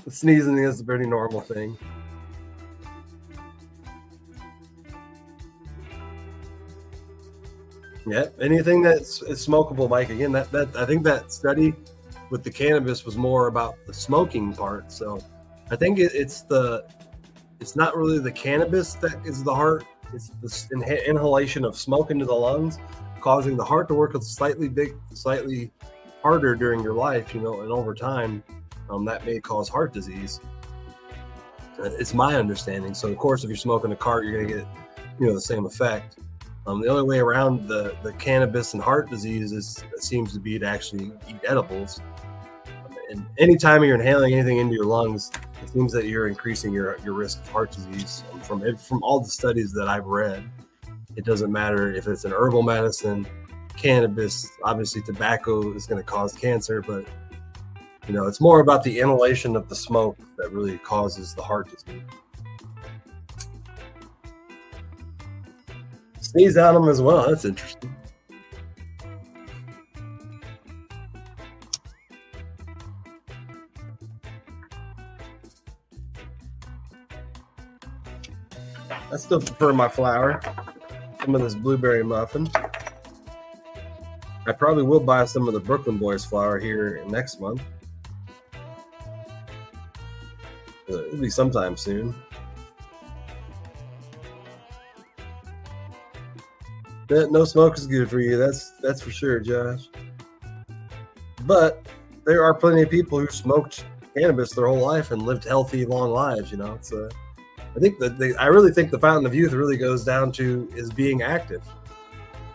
Sneezing is a pretty normal thing. Yeah, anything that's smokable, Mike. Again, that I think that study with the cannabis was more about the smoking part. So I think it's not really the cannabis that is the heart. It's the inhalation of smoke into the lungs, causing the heart to work slightly harder during your life, and over time, that may cause heart disease. It's my understanding. So, of course, if you're smoking a cart, you're going to get the same effect. The only way around the cannabis and heart disease seems to be to actually eat edibles. And anytime you're inhaling anything into your lungs, it seems that you're increasing your risk of heart disease. From all the studies that I've read, it doesn't matter if it's an herbal medicine, cannabis. Obviously, tobacco is going to cause cancer, but it's more about the inhalation of the smoke that really causes the heart disease. Sneeze out them as well. That's interesting. I still prefer my flour. Some of this blueberry muffin. I probably will buy some of the Brooklyn Boys flour here next month. It'll be sometime soon. No smoke is good for you. That's for sure, Josh. But there are plenty of people who smoked cannabis their whole life and lived healthy, long lives. I really think the fountain of youth really goes down to is being active.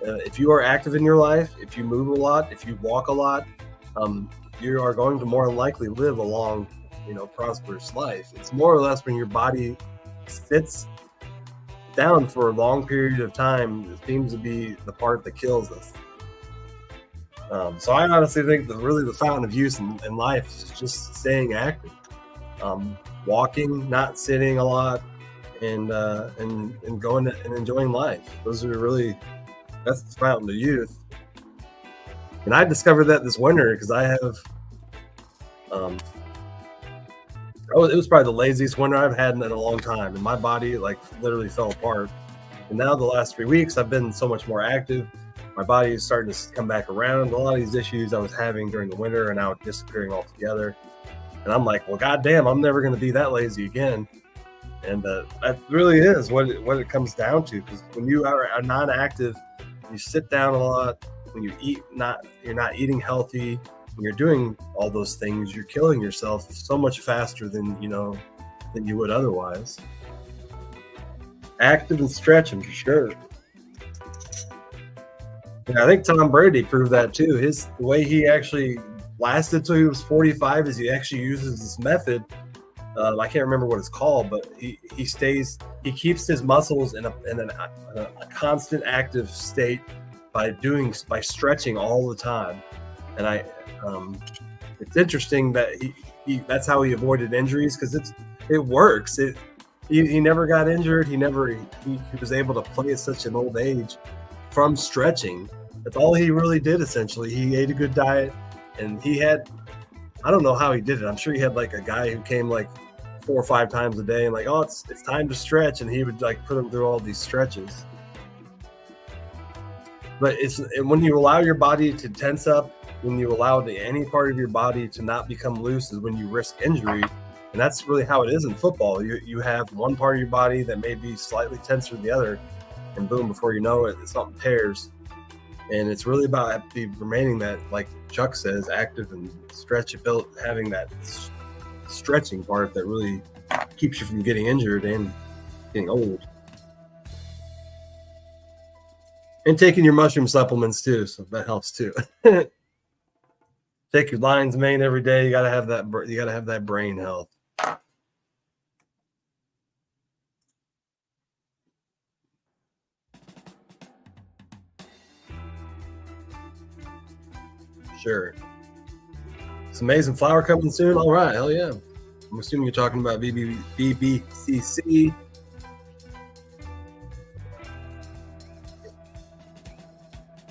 If you are active in your life, if you move a lot, if you walk a lot, you are going to more than likely live a long, prosperous life. It's more or less when your body sits down for a long period of time, it seems to be the part that kills us. So I honestly think that really the fountain of youth in life is just staying active, walking, not sitting a lot, and going and enjoying life. That's the fountain of youth. And I discovered that this winter because I have, it was probably the laziest winter I've had in a long time, and my body literally fell apart. And now the last 3 weeks I've been so much more active. My body is starting to come back around. A lot of these issues I was having during the winter are now disappearing altogether. And I'm like, well, goddamn, I'm never going to be that lazy again. And that really is what it comes down to. Because when you are non-active, you sit down a lot. When you eat, you're not eating healthy. When you're doing all those things, you're killing yourself so much faster than you would otherwise. Active and stretching for sure. Yeah, I think Tom Brady proved that too. The way he actually lasted till he was 45 is he actually uses this method. I can't remember what it's called, but he keeps his muscles in a constant active state by stretching all the time. And it's interesting that that's how he avoided injuries, because it works. He never got injured. He was able to play at such an old age from stretching. That's all he really did essentially. He ate a good diet, and I don't know how he did it. I'm sure he had a guy who came 4 or 5 times a day and it's time to stretch, and he would put him through all these stretches. But when you allow your body to tense up, when you allow any part of your body to not become loose, is when you risk injury. And that's really how it is in football. You have one part of your body that may be slightly tenser than the other, and boom, before you know it, something tears. And it's really about remaining that, like Chuck says, active and stretchability, having that stretching part that really keeps you from getting injured and getting old. And taking your mushroom supplements too, so that helps too. Take your lion's mane every day. You gotta have that. You gotta have that brain health. Sure. It's amazing flower coming soon. All right, hell yeah. I'm assuming you're talking about BBCC.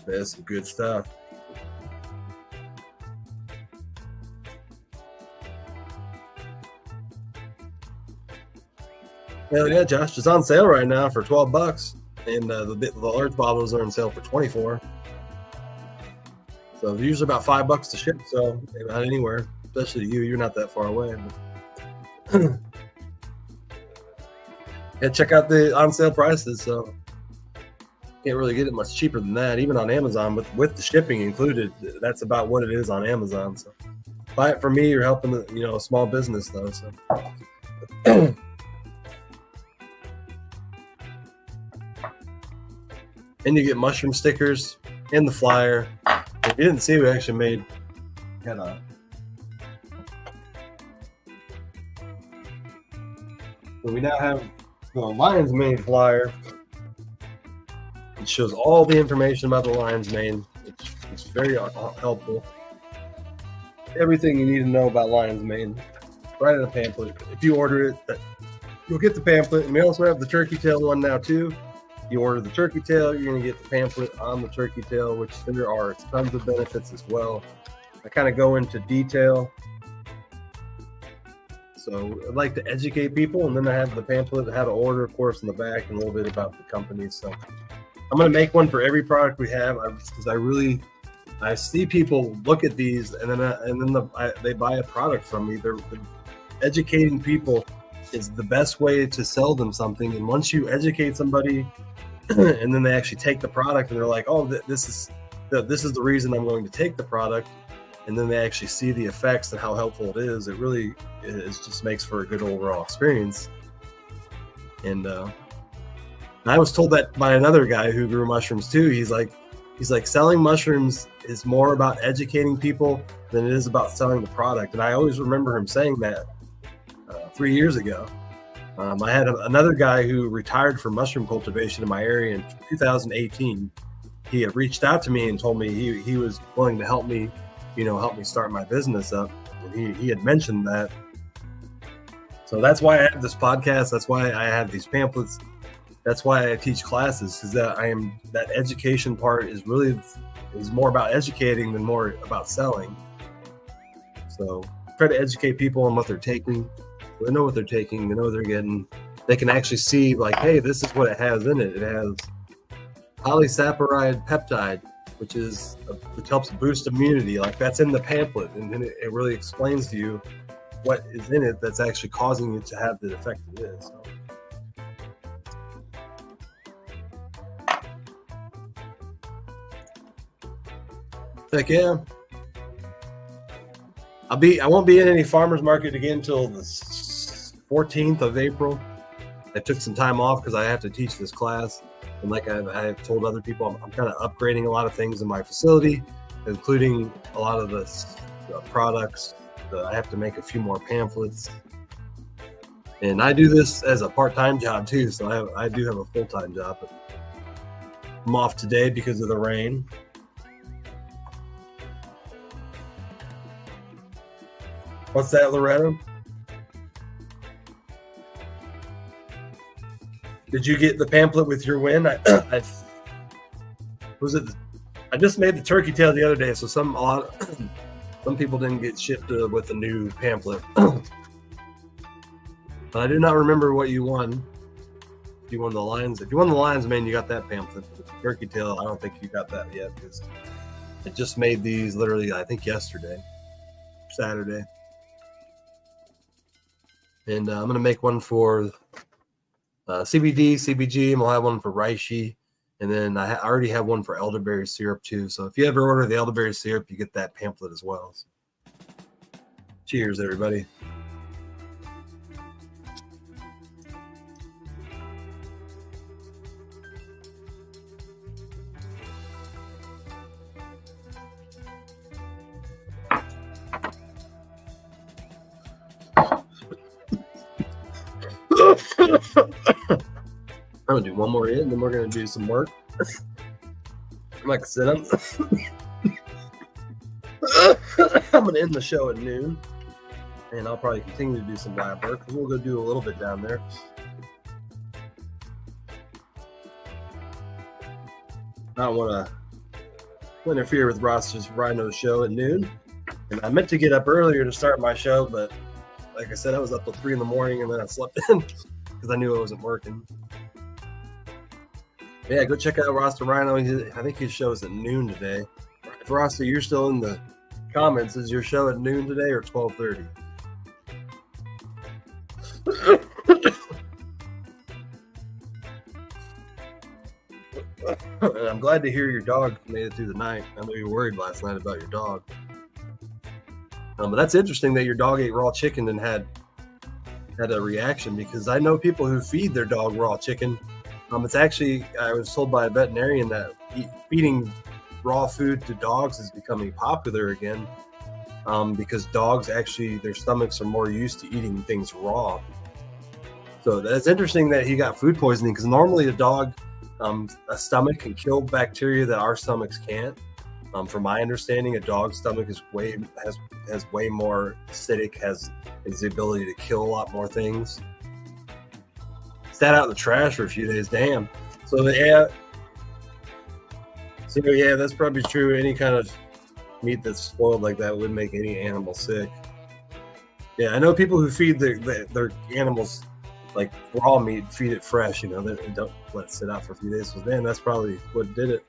That's some good stuff. Hell yeah, Josh. It's on sale right now for $12, and the large bottles are on sale for $24. So usually about $5 to ship. So not anywhere, especially you're not that far away. Yeah, check out the on sale prices. So can't really get it much cheaper than that, even on Amazon with the shipping included. That's about what it is on Amazon. So buy it from me. You're helping a small business though. So. And you get mushroom stickers in the flyer. If you didn't see, we actually had a so we now have the Lion's Mane flyer. It shows all the information about the Lion's Mane. It's very helpful. Everything you need to know about Lion's Mane, right in a pamphlet. If you order it, you'll get the pamphlet. And we also have the turkey tail one now too. You order the turkey tail, you're going to get the pamphlet on the turkey tail, which there are tons of benefits as well. I kind of go into detail. So I'd like to educate people, and then I have the pamphlet, how to order, of course, in the back, and a little bit about the company. So I'm going to make one for every product we have, because I see people look at these, and then they buy a product from me. They're educating people is the best way to sell them something. And once you educate somebody, and then they actually take the product, and they're like, "Oh, this is the reason I'm going to take the product," and then they actually see the effects and how helpful it is. It really just makes for a good overall experience. And I was told that by another guy who grew mushrooms too. He's like selling mushrooms is more about educating people than it is about selling the product. And I always remember him saying that 3 years ago. I had another guy who retired from mushroom cultivation in my area in 2018. He had reached out to me and told me he was willing to help me start my business up. And he had mentioned that. So that's why I have this podcast. That's why I have these pamphlets. That's why I teach classes, because that education part is more about educating than more about selling. So try to educate people on what they're taking. So they know what they're taking. They know what they're getting. They can actually see, like, hey, this is what it has in it. It has polysaccharide peptide, which helps boost immunity. Like, that's in the pamphlet, and then it really explains to you what is in it that's actually causing you to have the effect it is. So. Heck yeah. I won't be in any farmers market again until the 14th of April. I took some time off because I have to teach this class. And like I've told other people, I'm kind of upgrading a lot of things in my facility, including a lot of the products. I have to make a few more pamphlets. And I do this as a part-time job too, so I do have a full-time job. But I'm off today because of the rain. What's that, Loretta? Did you get the pamphlet with your win? I just made the turkey tail the other day, so some people didn't get shipped with the new pamphlet. But I do not remember what you won. If you won the Lion's Mane, you got that pamphlet. The turkey tail, I don't think you got that yet, because I just made these literally, I think, Saturday. And I'm going to make one for CBD, CBG, and we'll have one for reishi. And then I already have one for elderberry syrup too. So if you ever order the elderberry syrup, you get that pamphlet as well. So, cheers, everybody. I'm gonna do one more hit, and then we're gonna do some work. Like I said, I'm gonna end the show at noon, and I'll probably continue to do some lab work. We'll go do a little bit down there. I don't want to interfere with Ross's Rhino show at noon, and I meant to get up earlier to start my show, but like I said, I was up till 3 in the morning, and then I slept in because I knew I wasn't working. Yeah, go check out Ross the Rhino. I think his show is at noon today. If Ross, you're still in the comments, is your show at noon today or 12:30? And I'm glad to hear your dog made it through the night. I know you were worried last night about your dog. But that's interesting that your dog ate raw chicken and had a reaction, because I know people who feed their dog raw chicken It's actually, I was told by a veterinarian that feeding raw food to dogs is becoming popular again, because dogs actually, their stomachs are more used to eating things raw. So that's interesting that he got food poisoning, because normally a dog, a stomach can kill bacteria that our stomachs can't. From my understanding, a dog's stomach is has way more acidic, has the ability to kill a lot more things. Sat out in the trash for a few days. Damn. So yeah, that's probably true. Any kind of meat that's spoiled like that would make any animal sick. Yeah, I know people who feed their animals like raw meat, feed it fresh. They don't let it sit out for a few days. So man, that's probably what did it.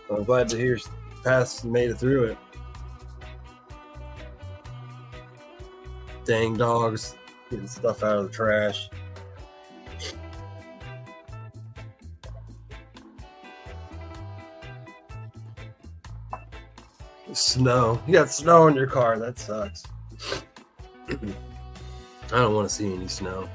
So I'm glad to hear Pass made it through it. Dang dogs getting stuff out of the trash. Snow. You got snow in your car. That sucks. I don't want to see any snow.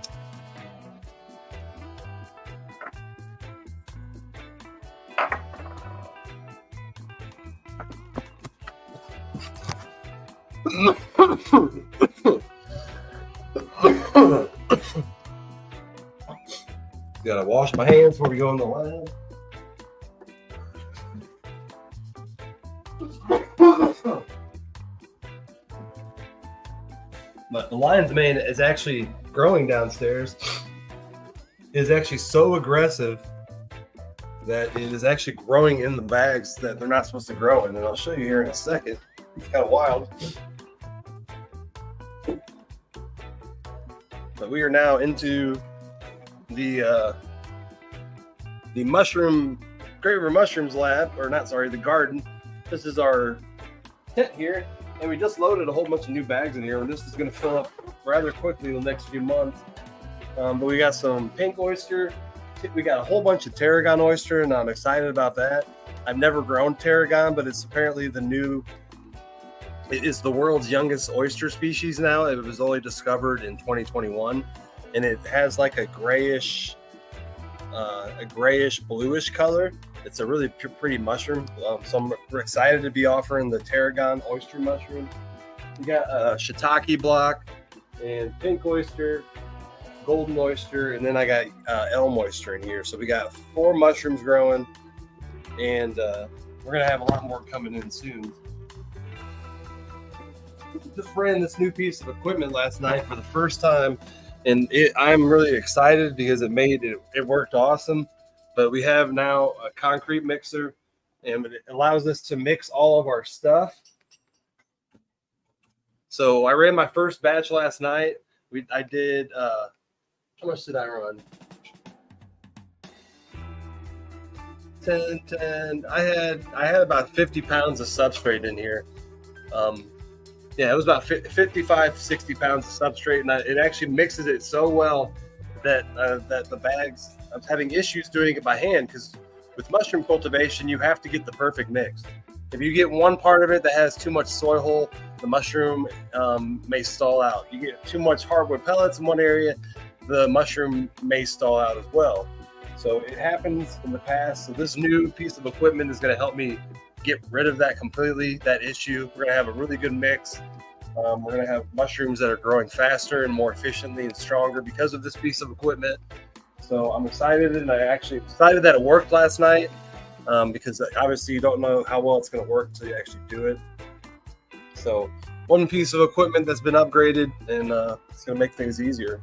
Gotta wash my hands before we go in the lab. But the lion's mane is actually growing downstairs. It is actually so aggressive that it is actually growing in the bags that they're not supposed to grow in. And I'll show you here in a second. It's kind of wild. But we are now into the Great River Mushrooms lab, the garden. This is our tent here, and we just loaded a whole bunch of new bags in here, and this is going to fill up rather quickly the next few months. But we got some pink oyster, we got a whole bunch of tarragon oyster, and I'm excited about that. I've never grown tarragon, but it's apparently it is the world's youngest oyster species now. It was only discovered in 2021, and it has like a grayish bluish color. It's a really pretty mushroom. So I'm excited to be offering the tarragon oyster mushroom. We got a shiitake block and pink oyster, golden oyster, and then I got elm oyster in here. So we got 4 mushrooms growing, and we're gonna have a lot more coming in soon. Just ran this new piece of equipment last night for the first time, and I'm really excited because it worked awesome. But we have now a concrete mixer, and it allows us to mix all of our stuff. So I ran my first batch last night. I did how much did I run? 10. I had about 50 pounds of substrate in here. Yeah, it was about 55, 60 pounds of substrate, and it actually mixes it so well that the bags, I'm having issues doing it by hand, because with mushroom cultivation, you have to get the perfect mix. If you get one part of it that has too much soil hull, the mushroom may stall out. You get too much hardwood pellets in one area, the mushroom may stall out as well. So it happens in the past. So this new piece of equipment is going to help me get rid of that completely, that issue. We're going to have a really good mix. We're going to have mushrooms that are growing faster and more efficiently and stronger because of this piece of equipment. So I'm excited, and I actually excited that it worked last night, because obviously you don't know how well it's going to work until you actually do it. So one piece of equipment that's been upgraded, and it's going to make things easier.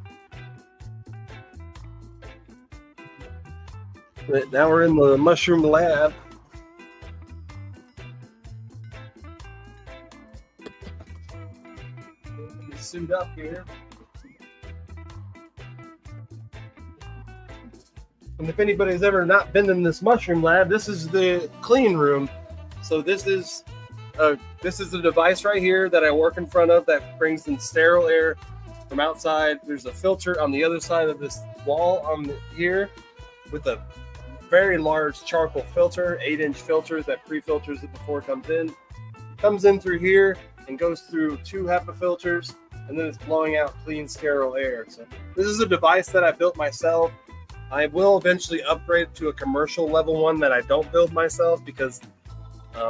But now we're in the mushroom lab. Suit up here. And if anybody's ever not been in this mushroom lab, this is the clean room. So this is the device right here that I work in front of that brings in sterile air from outside. There's a filter on the other side of this wall on here with a very large charcoal filter, 8-inch filter that pre-filters it before it comes in. It comes in through here and goes through 2 HEPA filters, and then it's blowing out clean, sterile air. So this is a device that I built myself. I will eventually upgrade to a commercial level one that I don't build myself, because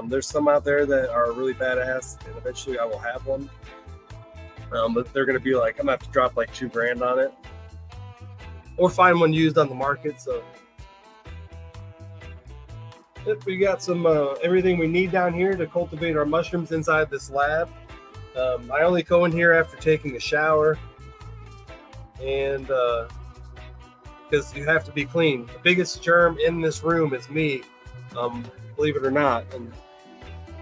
there's some out there that are really badass, and eventually I will have one. But they're going to be like, I'm going to have to drop like $2,000 on it, or find one used on the market. So we got some everything we need down here to cultivate our mushrooms inside this lab. I only go in here after taking a shower, and because you have to be clean. The biggest germ in this room is me, believe it or not. And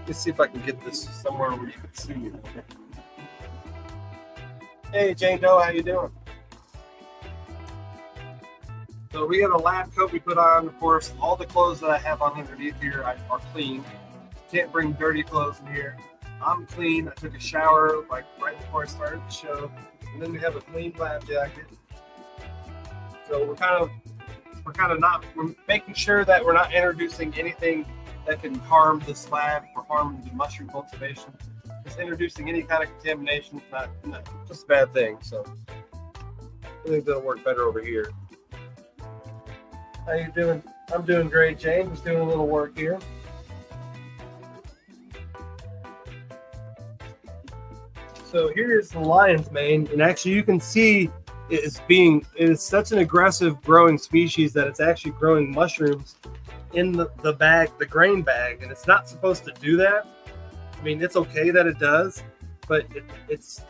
let's see if I can get this somewhere where you can see me. Hey, Jane Doe, how you doing? So we got a lab coat we put on. Of course, all the clothes that I have on underneath here are clean. Can't bring dirty clothes in here. I'm clean. I took a shower like right before I started the show. And then we have a clean lab jacket. So we're making sure that we're not introducing anything that can harm this lab or harm the mushroom cultivation. Just introducing any kind of contamination is not just a bad thing. So I think that'll work better over here. How you doing? I'm doing great, James. Just doing a little work here. So here is the lion's mane, and actually you can see it is such an aggressive growing species that it's actually growing mushrooms in the bag, the grain bag, and it's not supposed to do that. I mean, it's okay that it does, but it's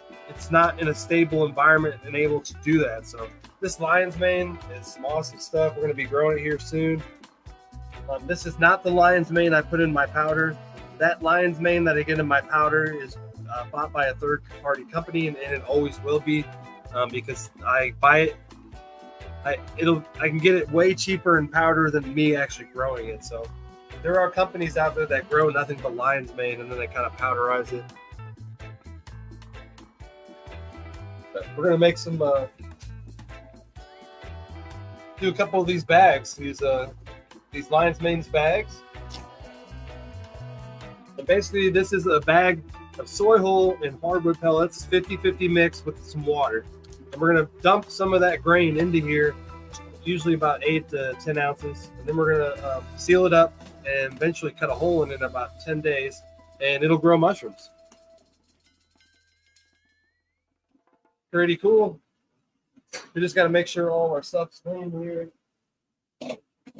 not in a stable environment and able to do that. So this lion's mane is some awesome stuff. We're going to be growing it here soon. This is not the lion's mane I put in my powder. That lion's mane that I get in my powder is bought by a third-party company, and it always will be, because I buy it. I can get it way cheaper in powder than me actually growing it. So there are companies out there that grow nothing but lion's mane, and then they kind of powderize it. But we're gonna make some, do a couple of these bags, these lion's mane bags. And basically, this is a bag of soy hull and hardwood pellets, 50-50 mix with some water. And we're going to dump some of that grain into here, usually about 8 to 10 ounces. And then we're going to seal it up and eventually cut a hole in it in about 10 days, and it'll grow mushrooms. Pretty cool. We just got to make sure all our stuff's clean here.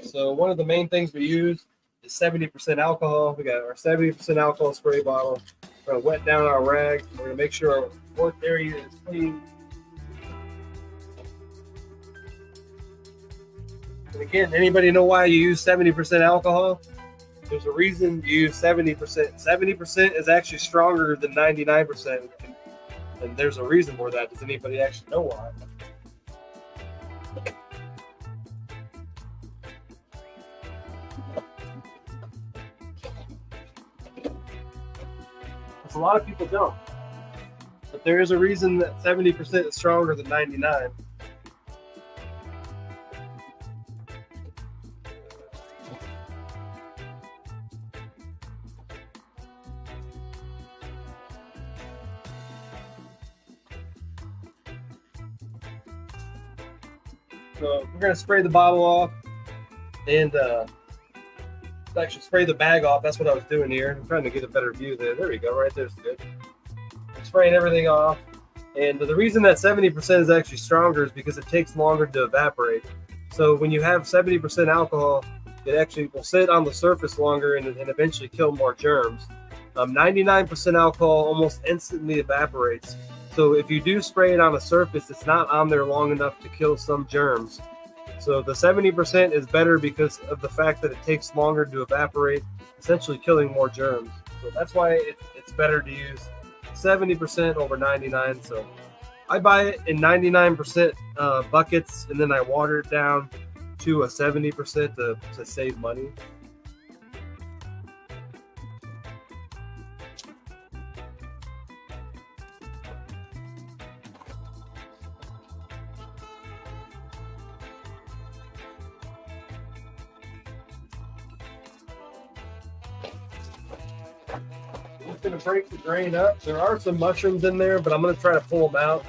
So one of the main things we use is 70% alcohol. We got our 70% alcohol spray bottle. We're going to wet down our rag. We're going to make sure our work area is clean. And again, anybody know why you use 70% alcohol? There's a reason you use 70%. 70% is actually stronger than 99%. And there's a reason for that. Does anybody actually know why? A lot of people don't, but there is a reason that 70% is stronger than 99. So we're going to spray the bottle off and actually spray the bag off. That's what I was doing here. I'm trying to get a better view there. There we go. Right there's good. I'm spraying everything off. And the reason that 70% is actually stronger is because it takes longer to evaporate. So when you have 70% alcohol, it actually will sit on the surface longer and eventually kill more germs. 99% alcohol almost instantly evaporates. So if you do spray it on a surface, it's not on there long enough to kill some germs. So the 70% is better because of the fact that it takes longer to evaporate, essentially killing more germs. So that's why it's better to use 70% over 99. So I buy it in 99% buckets, and then I water it down to a 70% to save money. Going to break the grain up. There are some mushrooms in there, but I'm going to try to pull them out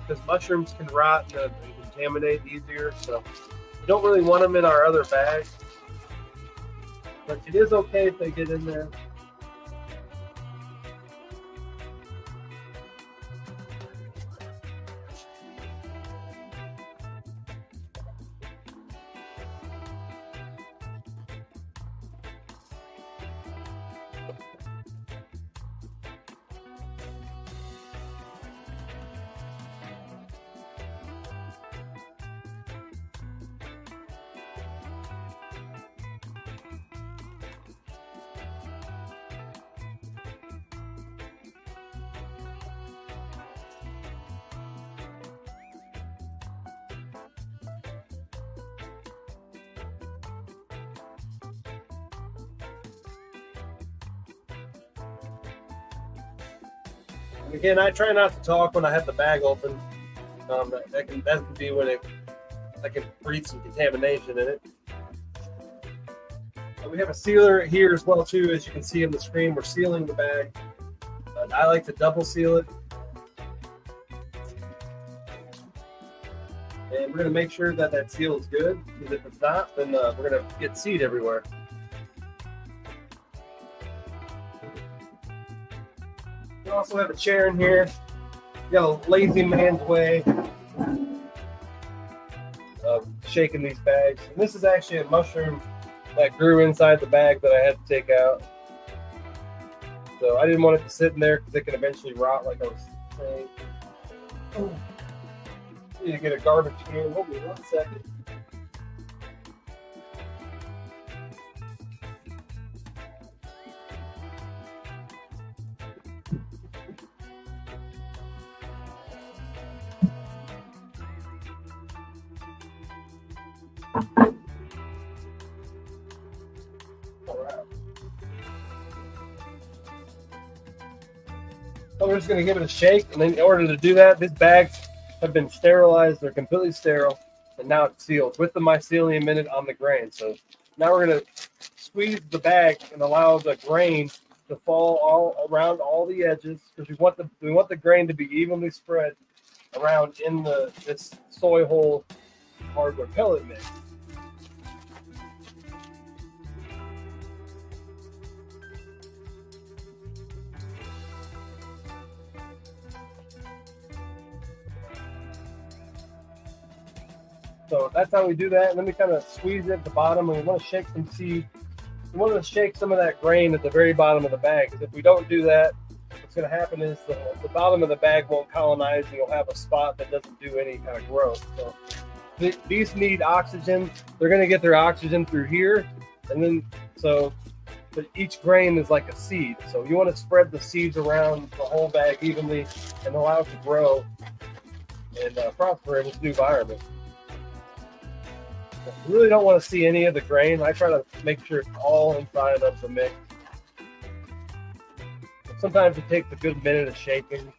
because mushrooms can rot and contaminate easier. So don't really want them in our other bag, but it is okay if they get in there. And again, I try not to talk when I have the bag open. That can be when I can breathe some contamination in it. We have a sealer here as well too, as you can see on the screen. We're sealing the bag. I like to double seal it, and we're going to make sure that seal is good. Because if it's not, then we're going to get seed everywhere. We also have a chair in here. You got a lazy man's way of shaking these bags. And this is actually a mushroom that grew inside the bag that I had to take out. So I didn't want it to sit in there because it can eventually rot, like I was saying. Oh. Need to get a garbage can. Hold me 1 second. So we're just going to give it a shake, and then in order to do that, these bags have been sterilized. They're completely sterile, and now it's sealed with the mycelium in it on the grain. So now we're going to squeeze the bag and allow the grain to fall all around all the edges, because we want the grain to be evenly spread around in this soy hull hardwood pellet mix. So that's how we do that. And then we kind of squeeze it at the bottom, and we want to shake some seed. We want to shake some of that grain at the very bottom of the bag, because if we don't do that, what's going to happen is the bottom of the bag won't colonize, and you'll have a spot that doesn't do any kind of growth. So these need oxygen. They're going to get their oxygen through here, and then but each grain is like a seed. So you want to spread the seeds around the whole bag evenly and allow it to grow and prosper in this new environment. You really don't want to see any of the grain. I try to make sure it's all inside of the mix. Sometimes it takes a good minute of shaking.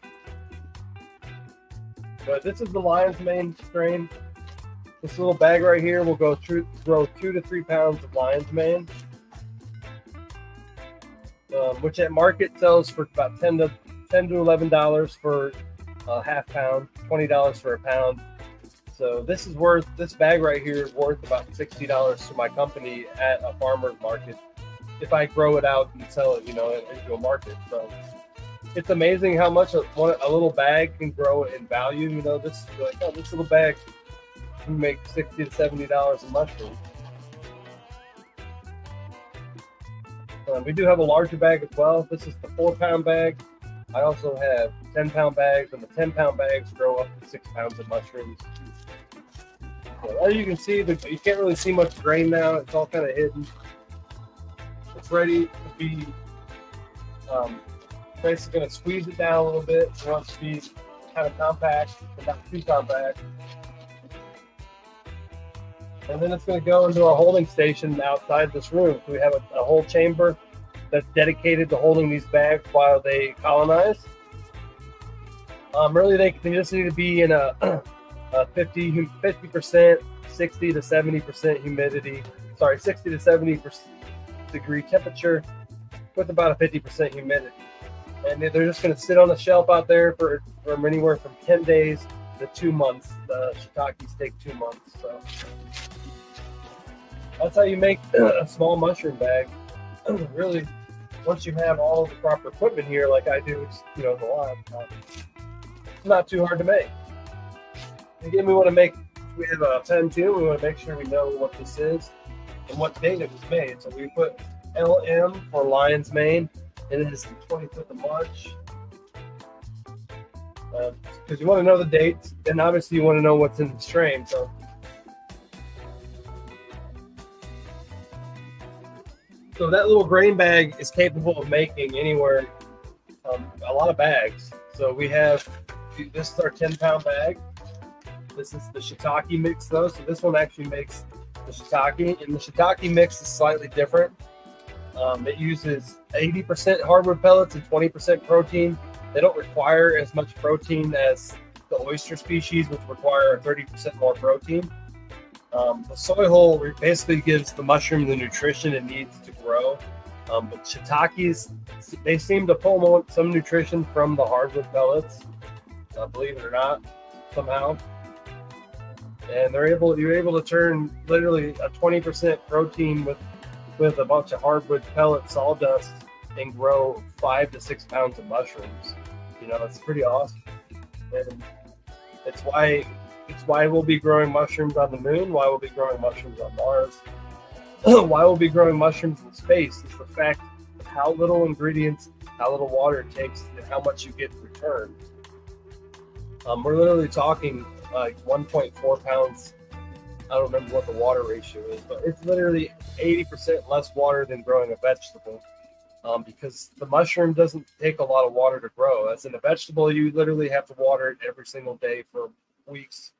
But this is the lion's mane strain. This little bag right here will grow 2 to 3 pounds of lion's mane, which at market sells for about $10 to $11 for a half pound, $20 for a pound. So this bag right here is worth about $60 to my company at a farmer's market if I grow it out and sell it, into a market. So it's amazing how much a little bag can grow in value. This little bag can make $60 to $70 a mushroom. We do have a larger bag as well. This is the 4-pound bag. I also have 10-pound bags, and the 10-pound bags grow up to 6 pounds of mushrooms. So as you can see, you can't really see much grain now. It's all kind of hidden. It's ready to be. Basically, going to squeeze it down a little bit. You want it to be kind of compact, but not too compact. And then it's going to go into a holding station outside this room. So we have a whole chamber that's dedicated to holding these bags while they colonize. Really, they just need to be in a 50%, 60 to 70% humidity. 60 to 70 degree temperature with about a 50% humidity. And they're just going to sit on the shelf out there for anywhere from 10 days to 2 months. The shiitakes take 2 months. So That's how you make a small mushroom bag. Really, once you have all the proper equipment here, like I do, it's a lot. It's not too hard to make. Again, we have a pen too. We want to make sure we know what this is and what date it was made. So we put LM for lion's mane, and it is the 25th of March. Because you want to know the dates, and obviously you want to know what's in the strain. So that little grain bag is capable of making anywhere, a lot of bags. So this is our 10-pound bag. This is the shiitake mix though. So this one actually makes the shiitake, and the shiitake mix is slightly different. It uses 80% hardwood pellets and 20% protein. They don't require as much protein as the oyster species, which require 30% more protein. The soy hull basically gives the mushroom the nutrition it needs to grow. But shiitakes, they seem to pull some nutrition from the hardwood pellets, believe it or not, somehow. And you're able to turn literally a 20% protein with a bunch of hardwood pellet sawdust and grow 5 to 6 pounds of mushrooms. It's pretty awesome. And it's why we'll be growing mushrooms on the moon, why we'll be growing mushrooms on Mars, why we'll be growing mushrooms in space. It's the fact of how little ingredients, how little water it takes, and how much you get in return. We're literally talking like 1.4 pounds. I don't remember what the water ratio is, but it's literally 80% less water than growing a vegetable. Because the mushroom doesn't take a lot of water to grow. As in a vegetable, you literally have to water it every single day for weeks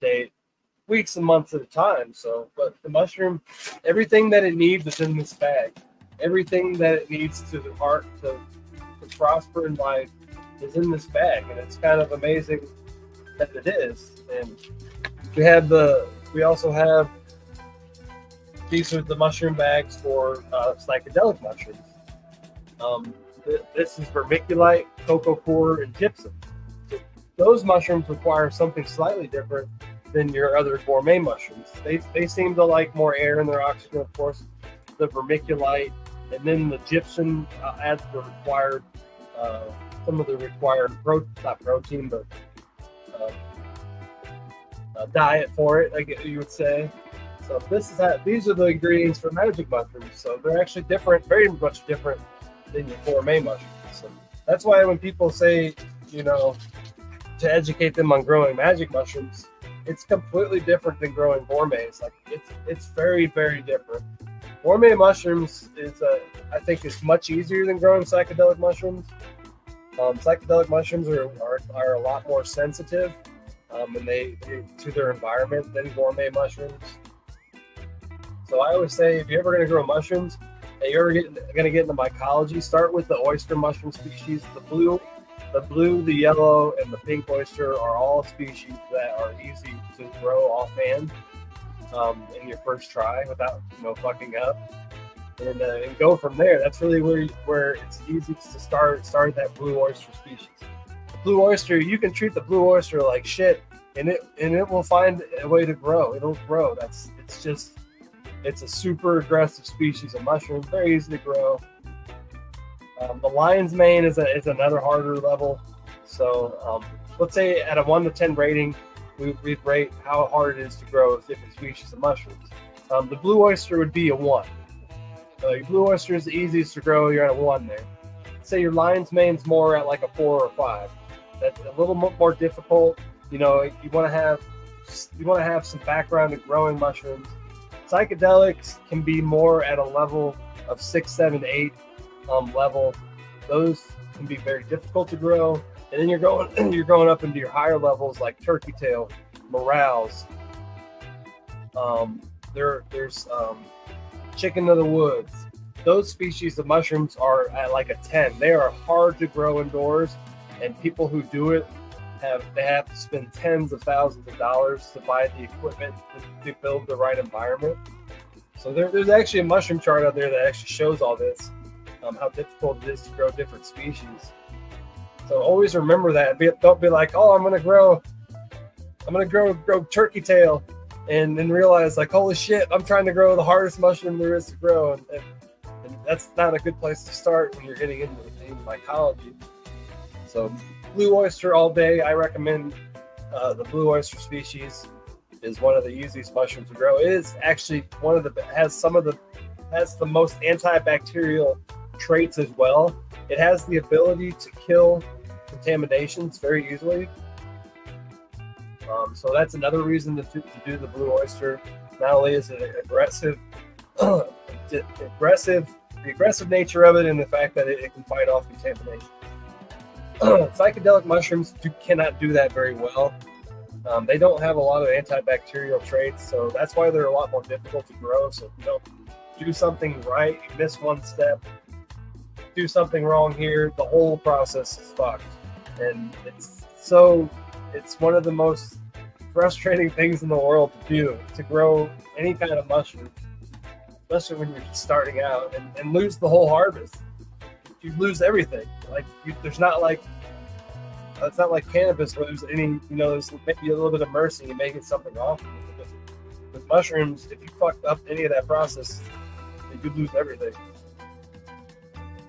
and months at a time. So, but the mushroom, everything that it needs is in this bag. Everything that it needs to prosper in life is in this bag, and it's kind of amazing that it is. And we also have these are the mushroom bags for psychedelic mushrooms. This is vermiculite, cocoa coir, and gypsum. So those mushrooms require something slightly different than your other gourmet mushrooms. They seem to like more air in their oxygen, of course. The vermiculite, and then the gypsum adds the required some of the required not protein, but diet for it, like you would say. So these are the ingredients for magic mushrooms. So they're actually different, very much different than your gourmet mushrooms. So that's why when people say, to educate them on growing magic mushrooms, it's completely different than growing gourmets. Like it's very, very different. Gourmet mushrooms I think is much easier than growing psychedelic mushrooms. Psychedelic mushrooms are a lot more sensitive, and they to their environment than gourmet mushrooms. So I always say, if you're ever going to grow mushrooms, and you're going to get into mycology, start with the oyster mushroom species. The blue, the yellow, and the pink oyster are all species that are easy to grow offhand in your first try without fucking up, and go from there. That's really where it's easy to start that blue oyster species. The blue oyster, you can treat the blue oyster like shit, and it will find a way to grow. It'll grow. It's a super aggressive species of mushroom, very easy to grow. The lion's mane is another harder level. So let's say at a 1 to 10 rating, we rate how hard it is to grow different species of mushrooms. The blue oyster would be a 1. Your blue oyster is the easiest to grow. You're at a 1 there. Say your lion's mane's more at like a 4 or 5. That's a little more difficult. You want to have some background in growing mushrooms. Psychedelics can be more at a level of 6, 7, 8 level. Those can be very difficult to grow. And then you're going up into your higher levels like turkey tail, morels. There's chicken of the woods. Those species of mushrooms are at like a 10. They are hard to grow indoors, and people who do it they have to spend tens of thousands of dollars to buy the equipment to build the right environment. So there's actually a mushroom chart out there that actually shows all this, how difficult it is to grow different species. So always remember that. Don't be like, oh, I'm gonna grow turkey tail, and then realize like, holy shit, I'm trying to grow the hardest mushroom there is to grow, and that's not a good place to start when you're getting into the theme of mycology. So blue oyster all day. I recommend the blue oyster species is one of the easiest mushrooms to grow. It is actually has the most antibacterial traits as well. It has the ability to kill contaminations very easily. So that's another reason to do the blue oyster. Not only is it the aggressive nature of it, and the fact that it can fight off contamination. Psychedelic mushrooms cannot do that very well. They don't have a lot of antibacterial traits, so that's why they're a lot more difficult to grow. So if you don't do something right, you miss one step, do something wrong here, the whole process is fucked. And it's one of the most frustrating things in the world to do, to grow any kind of mushroom, especially when you're starting out, and lose the whole harvest. You lose everything. It's not like cannabis where there's there's maybe a little bit of mercy, you may get something off. With mushrooms, if you fucked up any of that process, you could lose everything.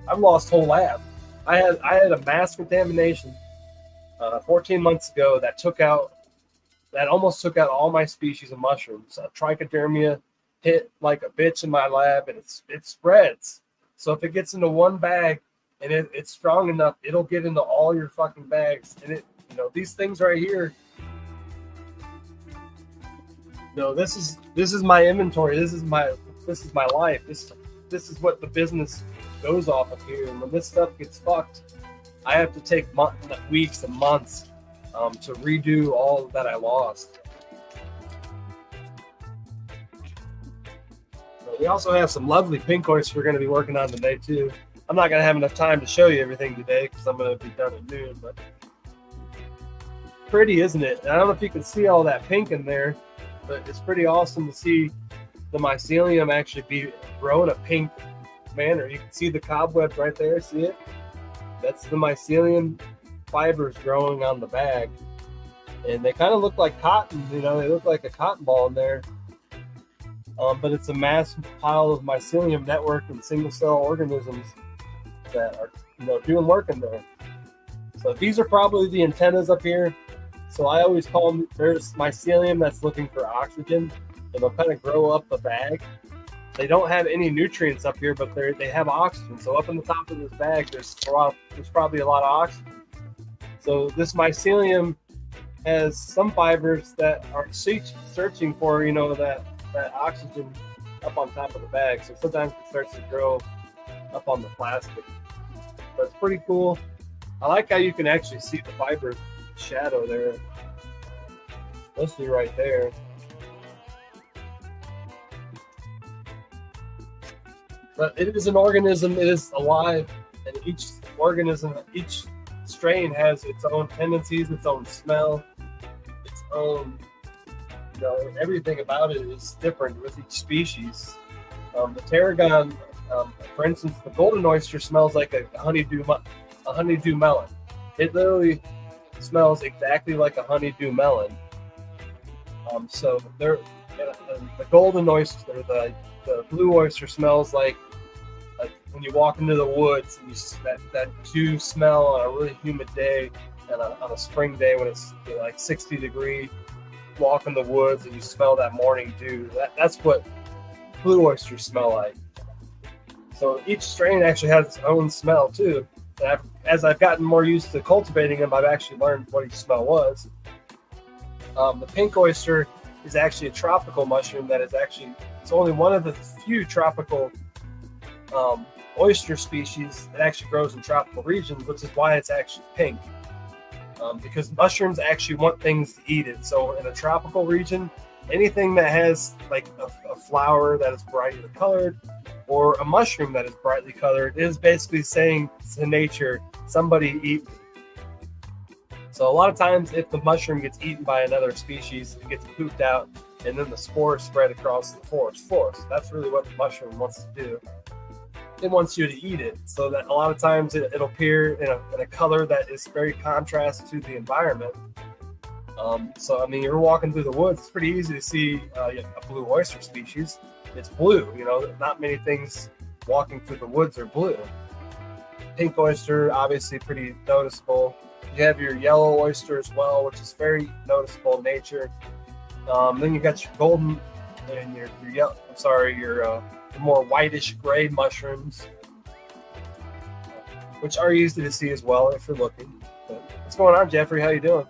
I've lost whole lab. I had a mass contamination 14 months ago that almost took out all my species of mushrooms. Trichodermia hit like a bitch in my lab, and it spreads. So if it gets into one bag and it's strong enough, it'll get into all your fucking bags. And these things right here, this is my inventory. This is my life. This is what the business goes off of here. And when this stuff gets fucked, I have to take weeks and months to redo all that I lost. We also have some lovely pink oysters we're going to be working on today too. I'm not going to have enough time to show you everything today because I'm going to be done at noon, but pretty, isn't it? And I don't know if you can see all that pink in there, but it's pretty awesome to see the mycelium actually be grown a pink manner. You can see the cobwebs right there. See it? That's the mycelium fibers growing on the bag. And they kind of look like cotton, they look like a cotton ball in there. But it's a mass pile of mycelium network and single cell organisms that are, doing work in there. So these are probably the antennas up here. So I always call them, there's mycelium that's looking for oxygen, and they'll kind of grow up the bag. They don't have any nutrients up here, but they have oxygen. So up in the top of this bag, there's probably a lot of oxygen. So this mycelium has some fibers that are searching for, that oxygen up on top of the bag. So sometimes it starts to grow up on the plastic. But it's pretty cool. I like how you can actually see the fiber shadow there. Mostly right there. But it is an organism, it is alive, and each strain has its own tendencies, its own smell, its own, everything about it is different with each species. The tarragon, for instance, the golden oyster smells like a honeydew melon. It literally smells exactly like a honeydew melon. So the golden oyster, the blue oyster smells like when you walk into the woods and that dew smell on a really humid day and on a spring day when it's like 60 degree, walk in the woods and you smell that morning dew. That's what blue oysters smell like. So each strain actually has its own smell too. And as I've gotten more used to cultivating them, I've actually learned what each smell was. The pink oyster is actually a tropical mushroom that is it's only one of the few tropical oyster species that actually grows in tropical regions, which is why it's actually pink. Because mushrooms actually want things to eat it. So in a tropical region, anything that has like a flower that is brightly colored or a mushroom that is brightly colored is basically saying to nature, somebody eat me. So a lot of times if the mushroom gets eaten by another species, it gets pooped out and then the spores spread across the forest floor. So that's really what the mushroom wants to do. It wants you to eat it. So that a lot of times it'll appear in a color that is very contrast to the environment. So, I mean, you're walking through the woods. It's pretty easy to see a blue oyster species. It's blue. You know, not many things walking through the woods are blue. Pink oyster, obviously pretty noticeable. You have your yellow oyster as well, which is very noticeable in nature. Then you got your golden and your yellow. I'm sorry, your more whitish gray mushrooms, which are easy to see as well if you're looking. But what's going on, Jeffrey? How you doing?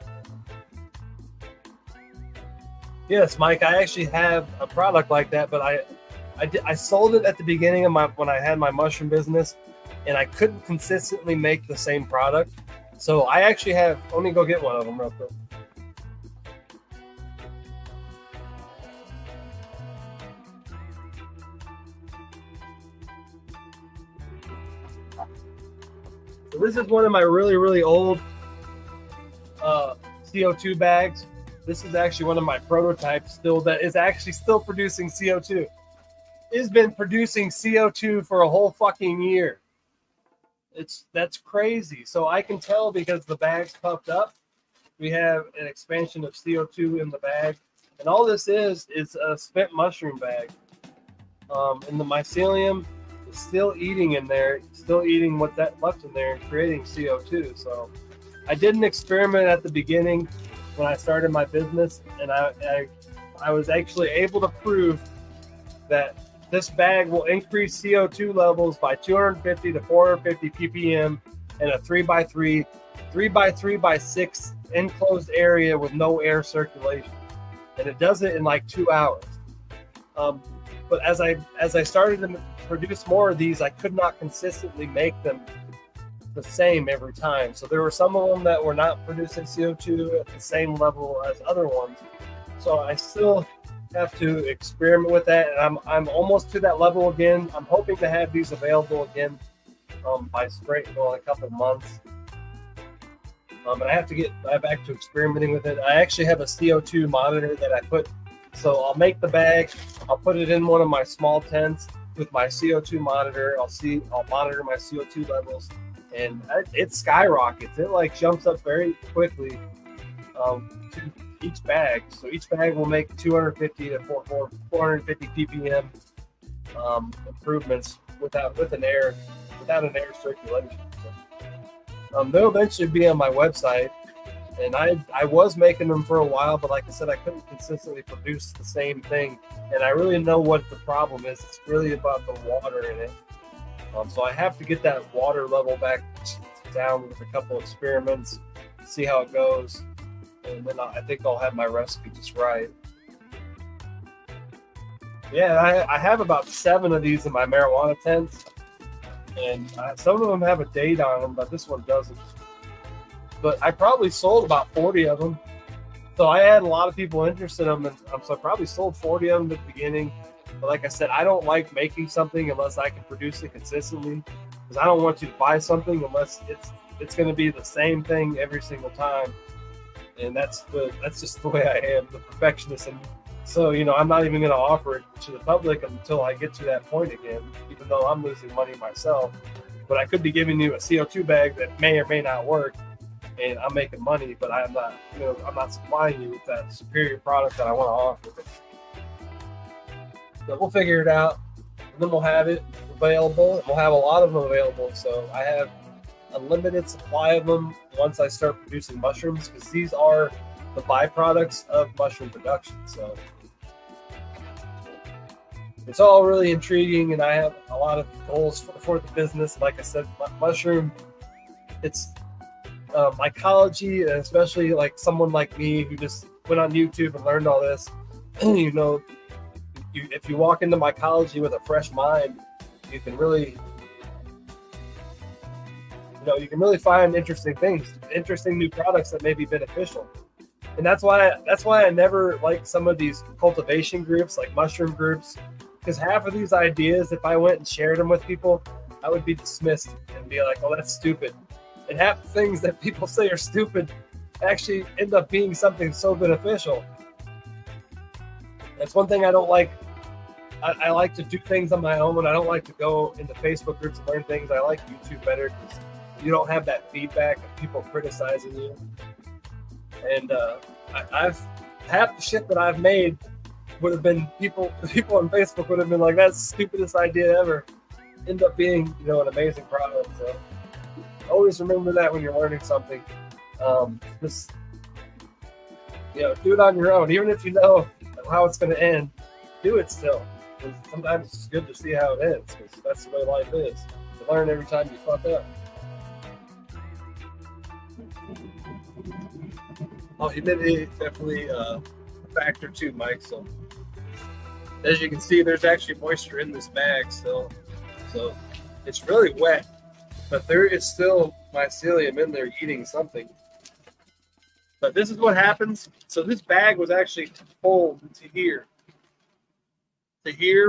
Yes, Mike, I actually have a product like that, but I sold it at the beginning of when I had my mushroom business, and I couldn't consistently make the same product. So I actually have, let me go get one of them real quick. So this is one of my really, really old CO2 bags. This is actually one of my prototypes still that is actually still producing CO2. It's been producing CO2 for a whole fucking year. That's crazy. So I can tell because the bag's puffed up. We have an expansion of CO2 in the bag. And all this is a spent mushroom bag. And the mycelium is still eating in there, still eating what that left in there and creating CO2. So I did an experiment at the beginning when I started my business, and I was actually able to prove that this bag will increase CO2 levels by 250 to 450 ppm in a 3x3 by 6 enclosed area with no air circulation, and it does it in like 2 hours. But as I started to produce more of these, I could not consistently make them the same every time. So there were some of them that were not producing CO2 at the same level as other ones. So I still have to experiment with that, and I'm almost to that level again. I'm hoping to have these available again by spring, well, in a couple of months. And I have to get back to experimenting with it. I actually have a CO2 monitor that I put. So I'll make the bag. I'll put it in one of my small tents with my CO2 monitor. I'll monitor my CO2 levels. And it skyrockets. It like jumps up very quickly to each bag. So each bag will make 250 to 450 ppm improvements without an air circulation. So, they'll eventually be on my website, and I was making them for a while, but like I said, I couldn't consistently produce the same thing, and I really know what the problem is. It's really about the water in it. So I have to get that water level back down with a couple experiments, see how it goes, and then I think I'll have my recipe just right. Yeah, I have about 7 of these in my marijuana tents, and some of them have a date on them, but this one doesn't. But I probably sold about 40 of them. So I had a lot of people interested in them, and so I probably sold 40 of them at the beginning. But like I said, I don't like making something unless I can produce it consistently, because I don't want you to buy something unless it's going to be the same thing every single time. And that's just the way I am, the perfectionist. And so, I'm not even going to offer it to the public until I get to that point again, even though I'm losing money myself. But I could be giving you a CO2 bag that may or may not work, and I'm making money, but I'm not supplying you with that superior product that I want to offer. So we'll figure it out, and then we'll have it available, and we'll have a lot of them available. So I have a limited supply of them once I start producing mushrooms, because these are the byproducts of mushroom production. So it's all really intriguing, and I have a lot of goals for the business. Like I said, mushroom, it's mycology, and especially like someone like me who just went on YouTube and learned all this, if you walk into mycology with a fresh mind, you can really find interesting things, interesting new products that may be beneficial. And that's why I never like some of these cultivation groups, like mushroom groups, because half of these ideas, if I went and shared them with people, I would be dismissed and be like, oh, that's stupid. And half the things that people say are stupid actually end up being something so beneficial. That's one thing I don't like. I like to do things on my own. I don't like to go into Facebook groups and learn things. I like YouTube better because you don't have that feedback of people criticizing you. And I've half the shit that I've made would have been people on Facebook would have been like, that's the stupidest idea ever. End up being, you know, an amazing product. So always remember that when you're learning something. Just, you know, do it on your own, even if you know how it's going to end. Do it still. Sometimes it's good to see how it ends, because that's the way life is. You learn every time you fuck up. Oh, humidity definitely a factor too, Mike. So as you can see, there's actually moisture in this bag still. So it's really wet, but there is still mycelium in there eating something. But this is what happens. So this bag was actually pulled to here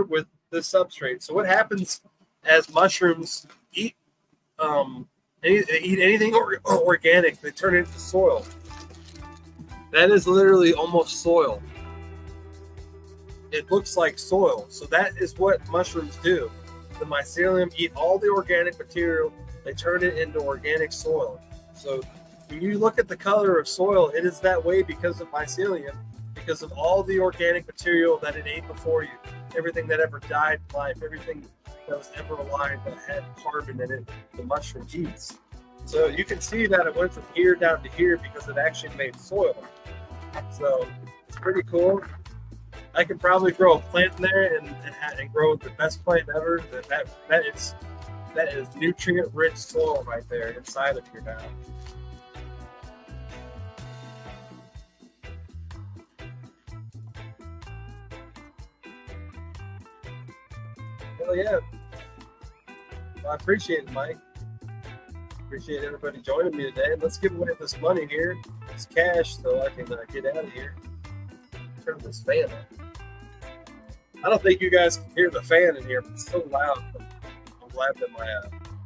with the substrate. So what happens as mushrooms eat anything organic, they turn into soil. That is literally almost soil. It looks like soil. So that is what mushrooms do. The mycelium eat all the organic material. They turn it into organic soil. So when you look at the color of soil, it is that way because of mycelium, because of all the organic material that it ate before you. Everything that ever died in life, everything that was ever alive that had carbon in it, the mushroom eats. So you can see that it went from here down to here because it actually made soil. So it's pretty cool. I can probably grow a plant in there and grow the best plant ever. That is nutrient-rich soil right there inside of here now. Hell yeah. Well, I appreciate it, Mike. Appreciate everybody joining me today. Let's give away this money here. It's cash, so I can get out of here. Turn this fan on. I don't think you guys can hear the fan in here, but it's so loud. I'm glad that my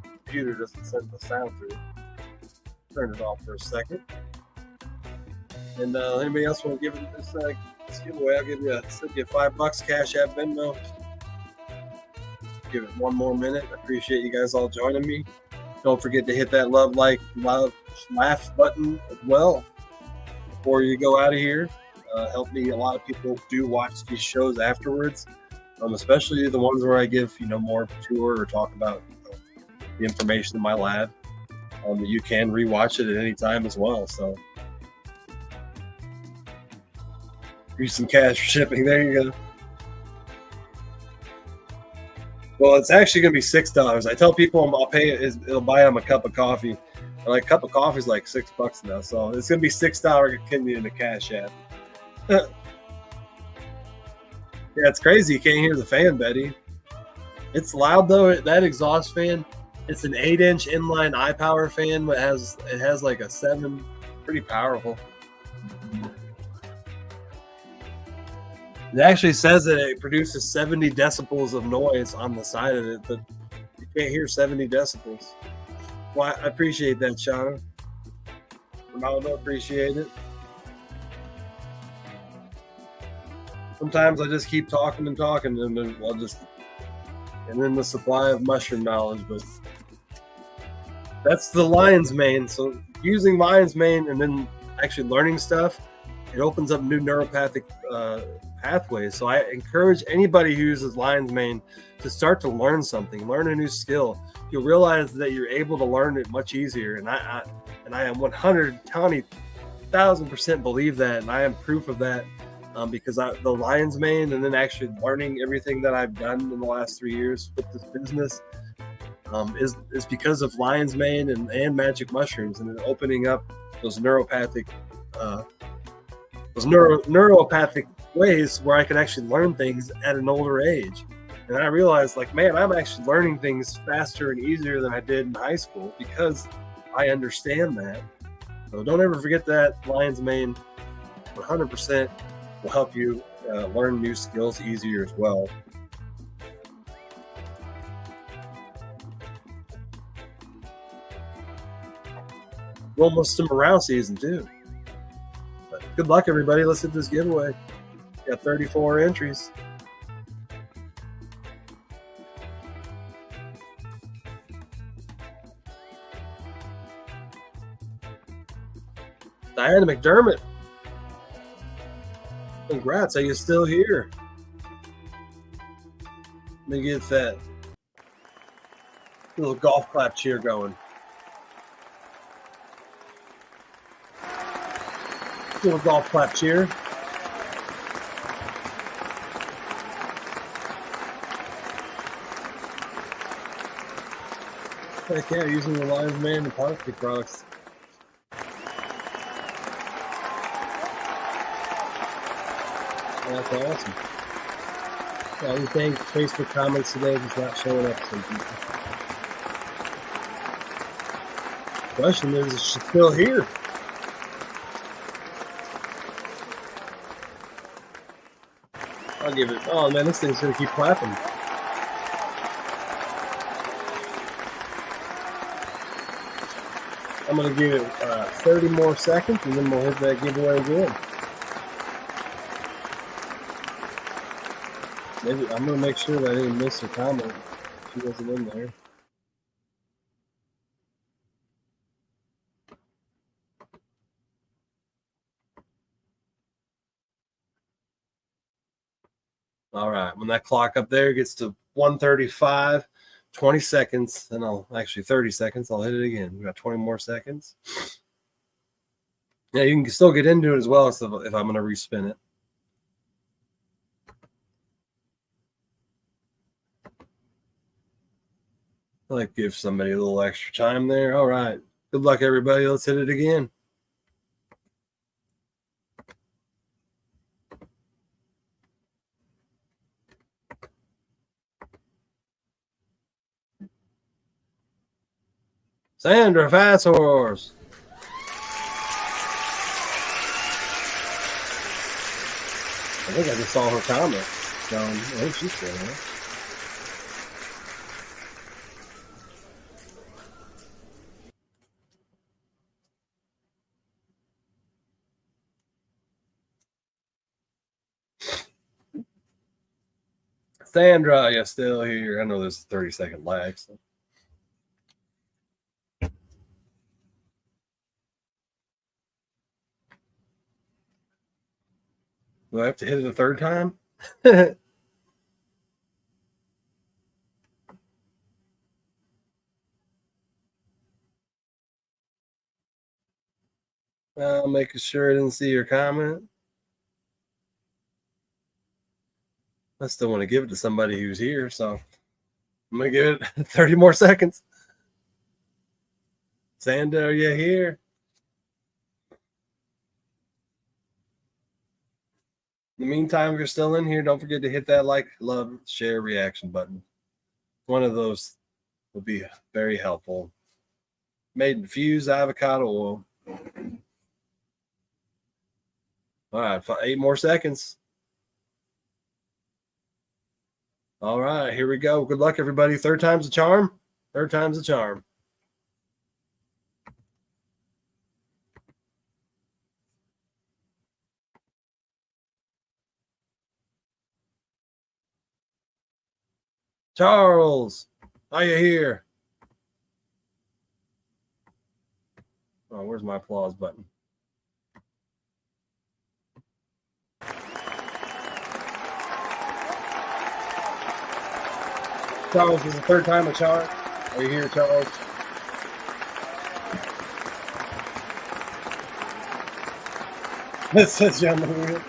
computer doesn't send the sound through. Turn it off for a second. And anybody else want to give it this giveaway? I'll give you $5 cash app Venmo. Give it one more minute. I appreciate you guys all joining me. Don't forget to hit that love laugh button as well before you go out of here. Help me. A lot of people do watch these shows afterwards, especially the ones where I give more tour or talk about the information in my lab. You can rewatch it at any time as well. So, use some cash for shipping. There you go. Well, it's actually going to be $6. I tell people I'll pay it. It'll buy them a cup of coffee. Like a cup of coffee is like $6 now, so it's going to be $6 Canadian in the cash app. Yeah, it's crazy. You can't hear the fan, Betty. It's loud though. That exhaust fan. It's an 8-inch inline iPower fan, but it has like a 7. Pretty powerful. It actually says that it produces 70 decibels of noise on the side of it, but you can't hear 70 decibels. Well, I appreciate that, Shauna. Ronaldo, appreciate it. Sometimes I just keep talking and talking, and then the supply of mushroom knowledge. But that's the lion's mane. So using lion's mane and then actually learning stuff, it opens up new neuropathic pathways. So I encourage anybody who uses lion's mane to start to learn something, learn a new skill. You'll realize that you're able to learn it much easier. And I am 120,000% believe that, and I am proof of that. Because the lion's mane and then actually learning everything that I've done in the last 3 years with this business is because of lion's mane and magic mushrooms, and then opening up those neuropathic ways where I can actually learn things at an older age. And I realized, like, man, I'm actually learning things faster and easier than I did in high school because I understand that. So don't ever forget that lion's mane 100% will help you learn new skills easier as well. We're almost to morale season too. But good luck, everybody. Let's hit this giveaway. Got 34 entries. Diana McDermott. Congrats, are you still here? Let me get that little golf clap cheer going. Little golf clap cheer. Heck yeah, using the Lions Man and Parsley products. That's awesome. Yeah, we think Facebook comments today just not showing up some people. Question is she still here? I'll give it. Oh man, this thing's gonna keep clapping. I'm gonna give it 30 more seconds, and then we'll hit that giveaway again. Maybe I'm gonna make sure that I didn't miss her comment. She wasn't in there. All right, when that clock up there gets to 1:35, 20 seconds, then I'll actually 30 seconds. I'll hit it again. We got 20 more seconds. Yeah, you can still get into it as well if I'm going to respin it. I like to give somebody a little extra time there. All right. Good luck, everybody. Let's hit it again. Sandra, Fast Horse. I think I just saw her comment. So I think she's still there. Sandra, you're still here. I know there's a 30-second lag. So. Do I have to hit it a third time? Making sure I didn't see your comment. I still want to give it to somebody who's here, so I'm going to give it 30 more seconds. Sandra, are you here? In the meantime, if you're still in here, don't forget to hit that like, love, share, reaction button. One of those will be very helpful. Made infused avocado oil. All right, 8 more seconds. All right, here we go. Good luck, everybody. Third time's a charm. Third time's a charm. Charles, are you here? Oh, where's my applause button? Charles, this is the third time a charm. Are you here, Charles? This says John Maria.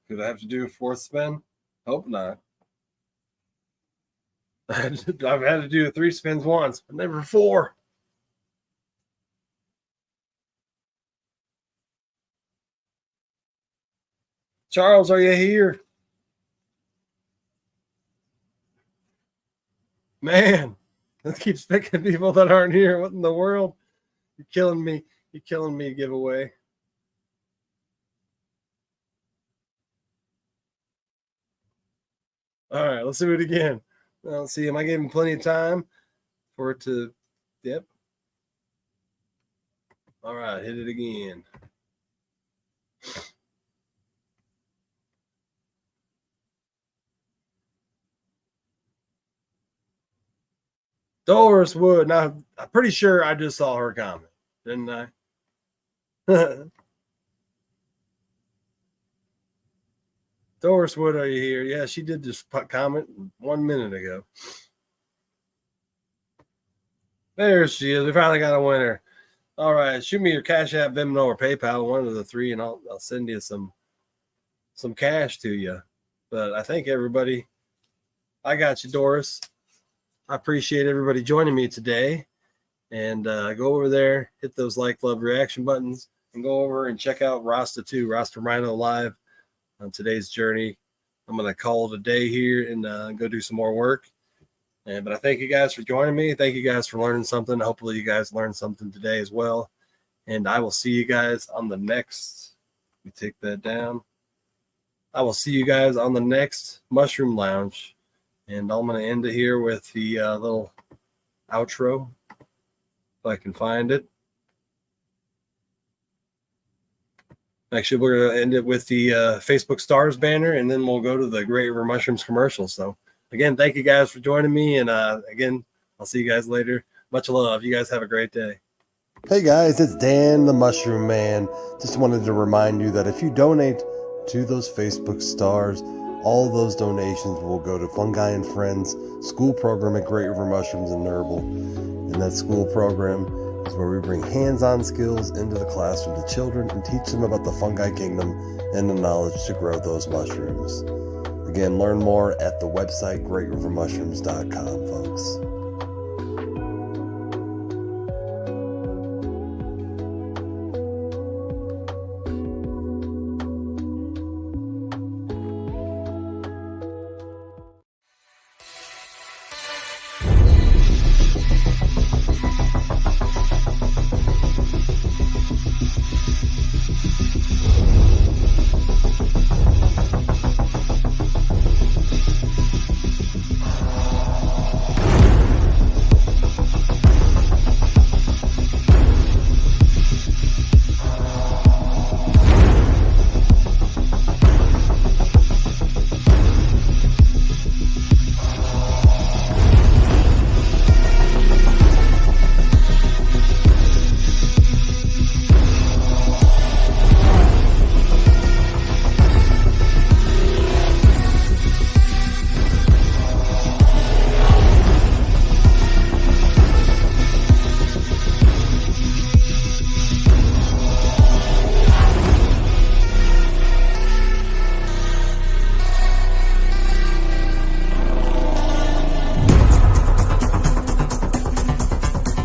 Did I have to do a fourth spin? Hope not. I've had to do 3 spins once, but never 4. Charles, are you here? Man, let's keep picking people that aren't here. What in the world? You're killing me. You're killing me, giveaway. All right, let's do it again. Let's see. Am I giving plenty of time for it to? Yep. All right, hit it again. Doris Wood. Now, I'm pretty sure I just saw her comment, didn't I? Doris Wood, are you here? Yeah, she did just comment 1 minute ago. There she is. We finally got a winner. All right, shoot me your Cash App, Venmo, or PayPal, one of the three, and I'll send you some cash to you. But I think everybody, I got you, Doris. I appreciate everybody joining me today. And go over there, hit those like, love, reaction buttons, and go over and check out Rasta 2, Rasta Rhino Live on today's journey. I'm going to call it a day here and go do some more work. But I thank you guys for joining me. Thank you guys for learning something. Hopefully you guys learned something today as well. And I will see you guys on the next, let me take that down. I will see you guys on the next Mushroom Lounge. And I'm going to end it here with the little outro, if I can find it. Actually, we're going to end it with the Facebook Stars banner, and then we'll go to the Great River Mushrooms commercial. So, again, thank you guys for joining me. And again, I'll see you guys later. Much love. You guys have a great day. Hey guys, it's Dan the Mushroom Man. Just wanted to remind you that if you donate to those Facebook stars, all those donations will go to Fungi and Friends school program at Great River Mushrooms and Herbal. And that school program is where we bring hands-on skills into the classroom to children and teach them about the fungi kingdom and the knowledge to grow those mushrooms. Again, learn more at the website greatrivermushrooms.com, folks.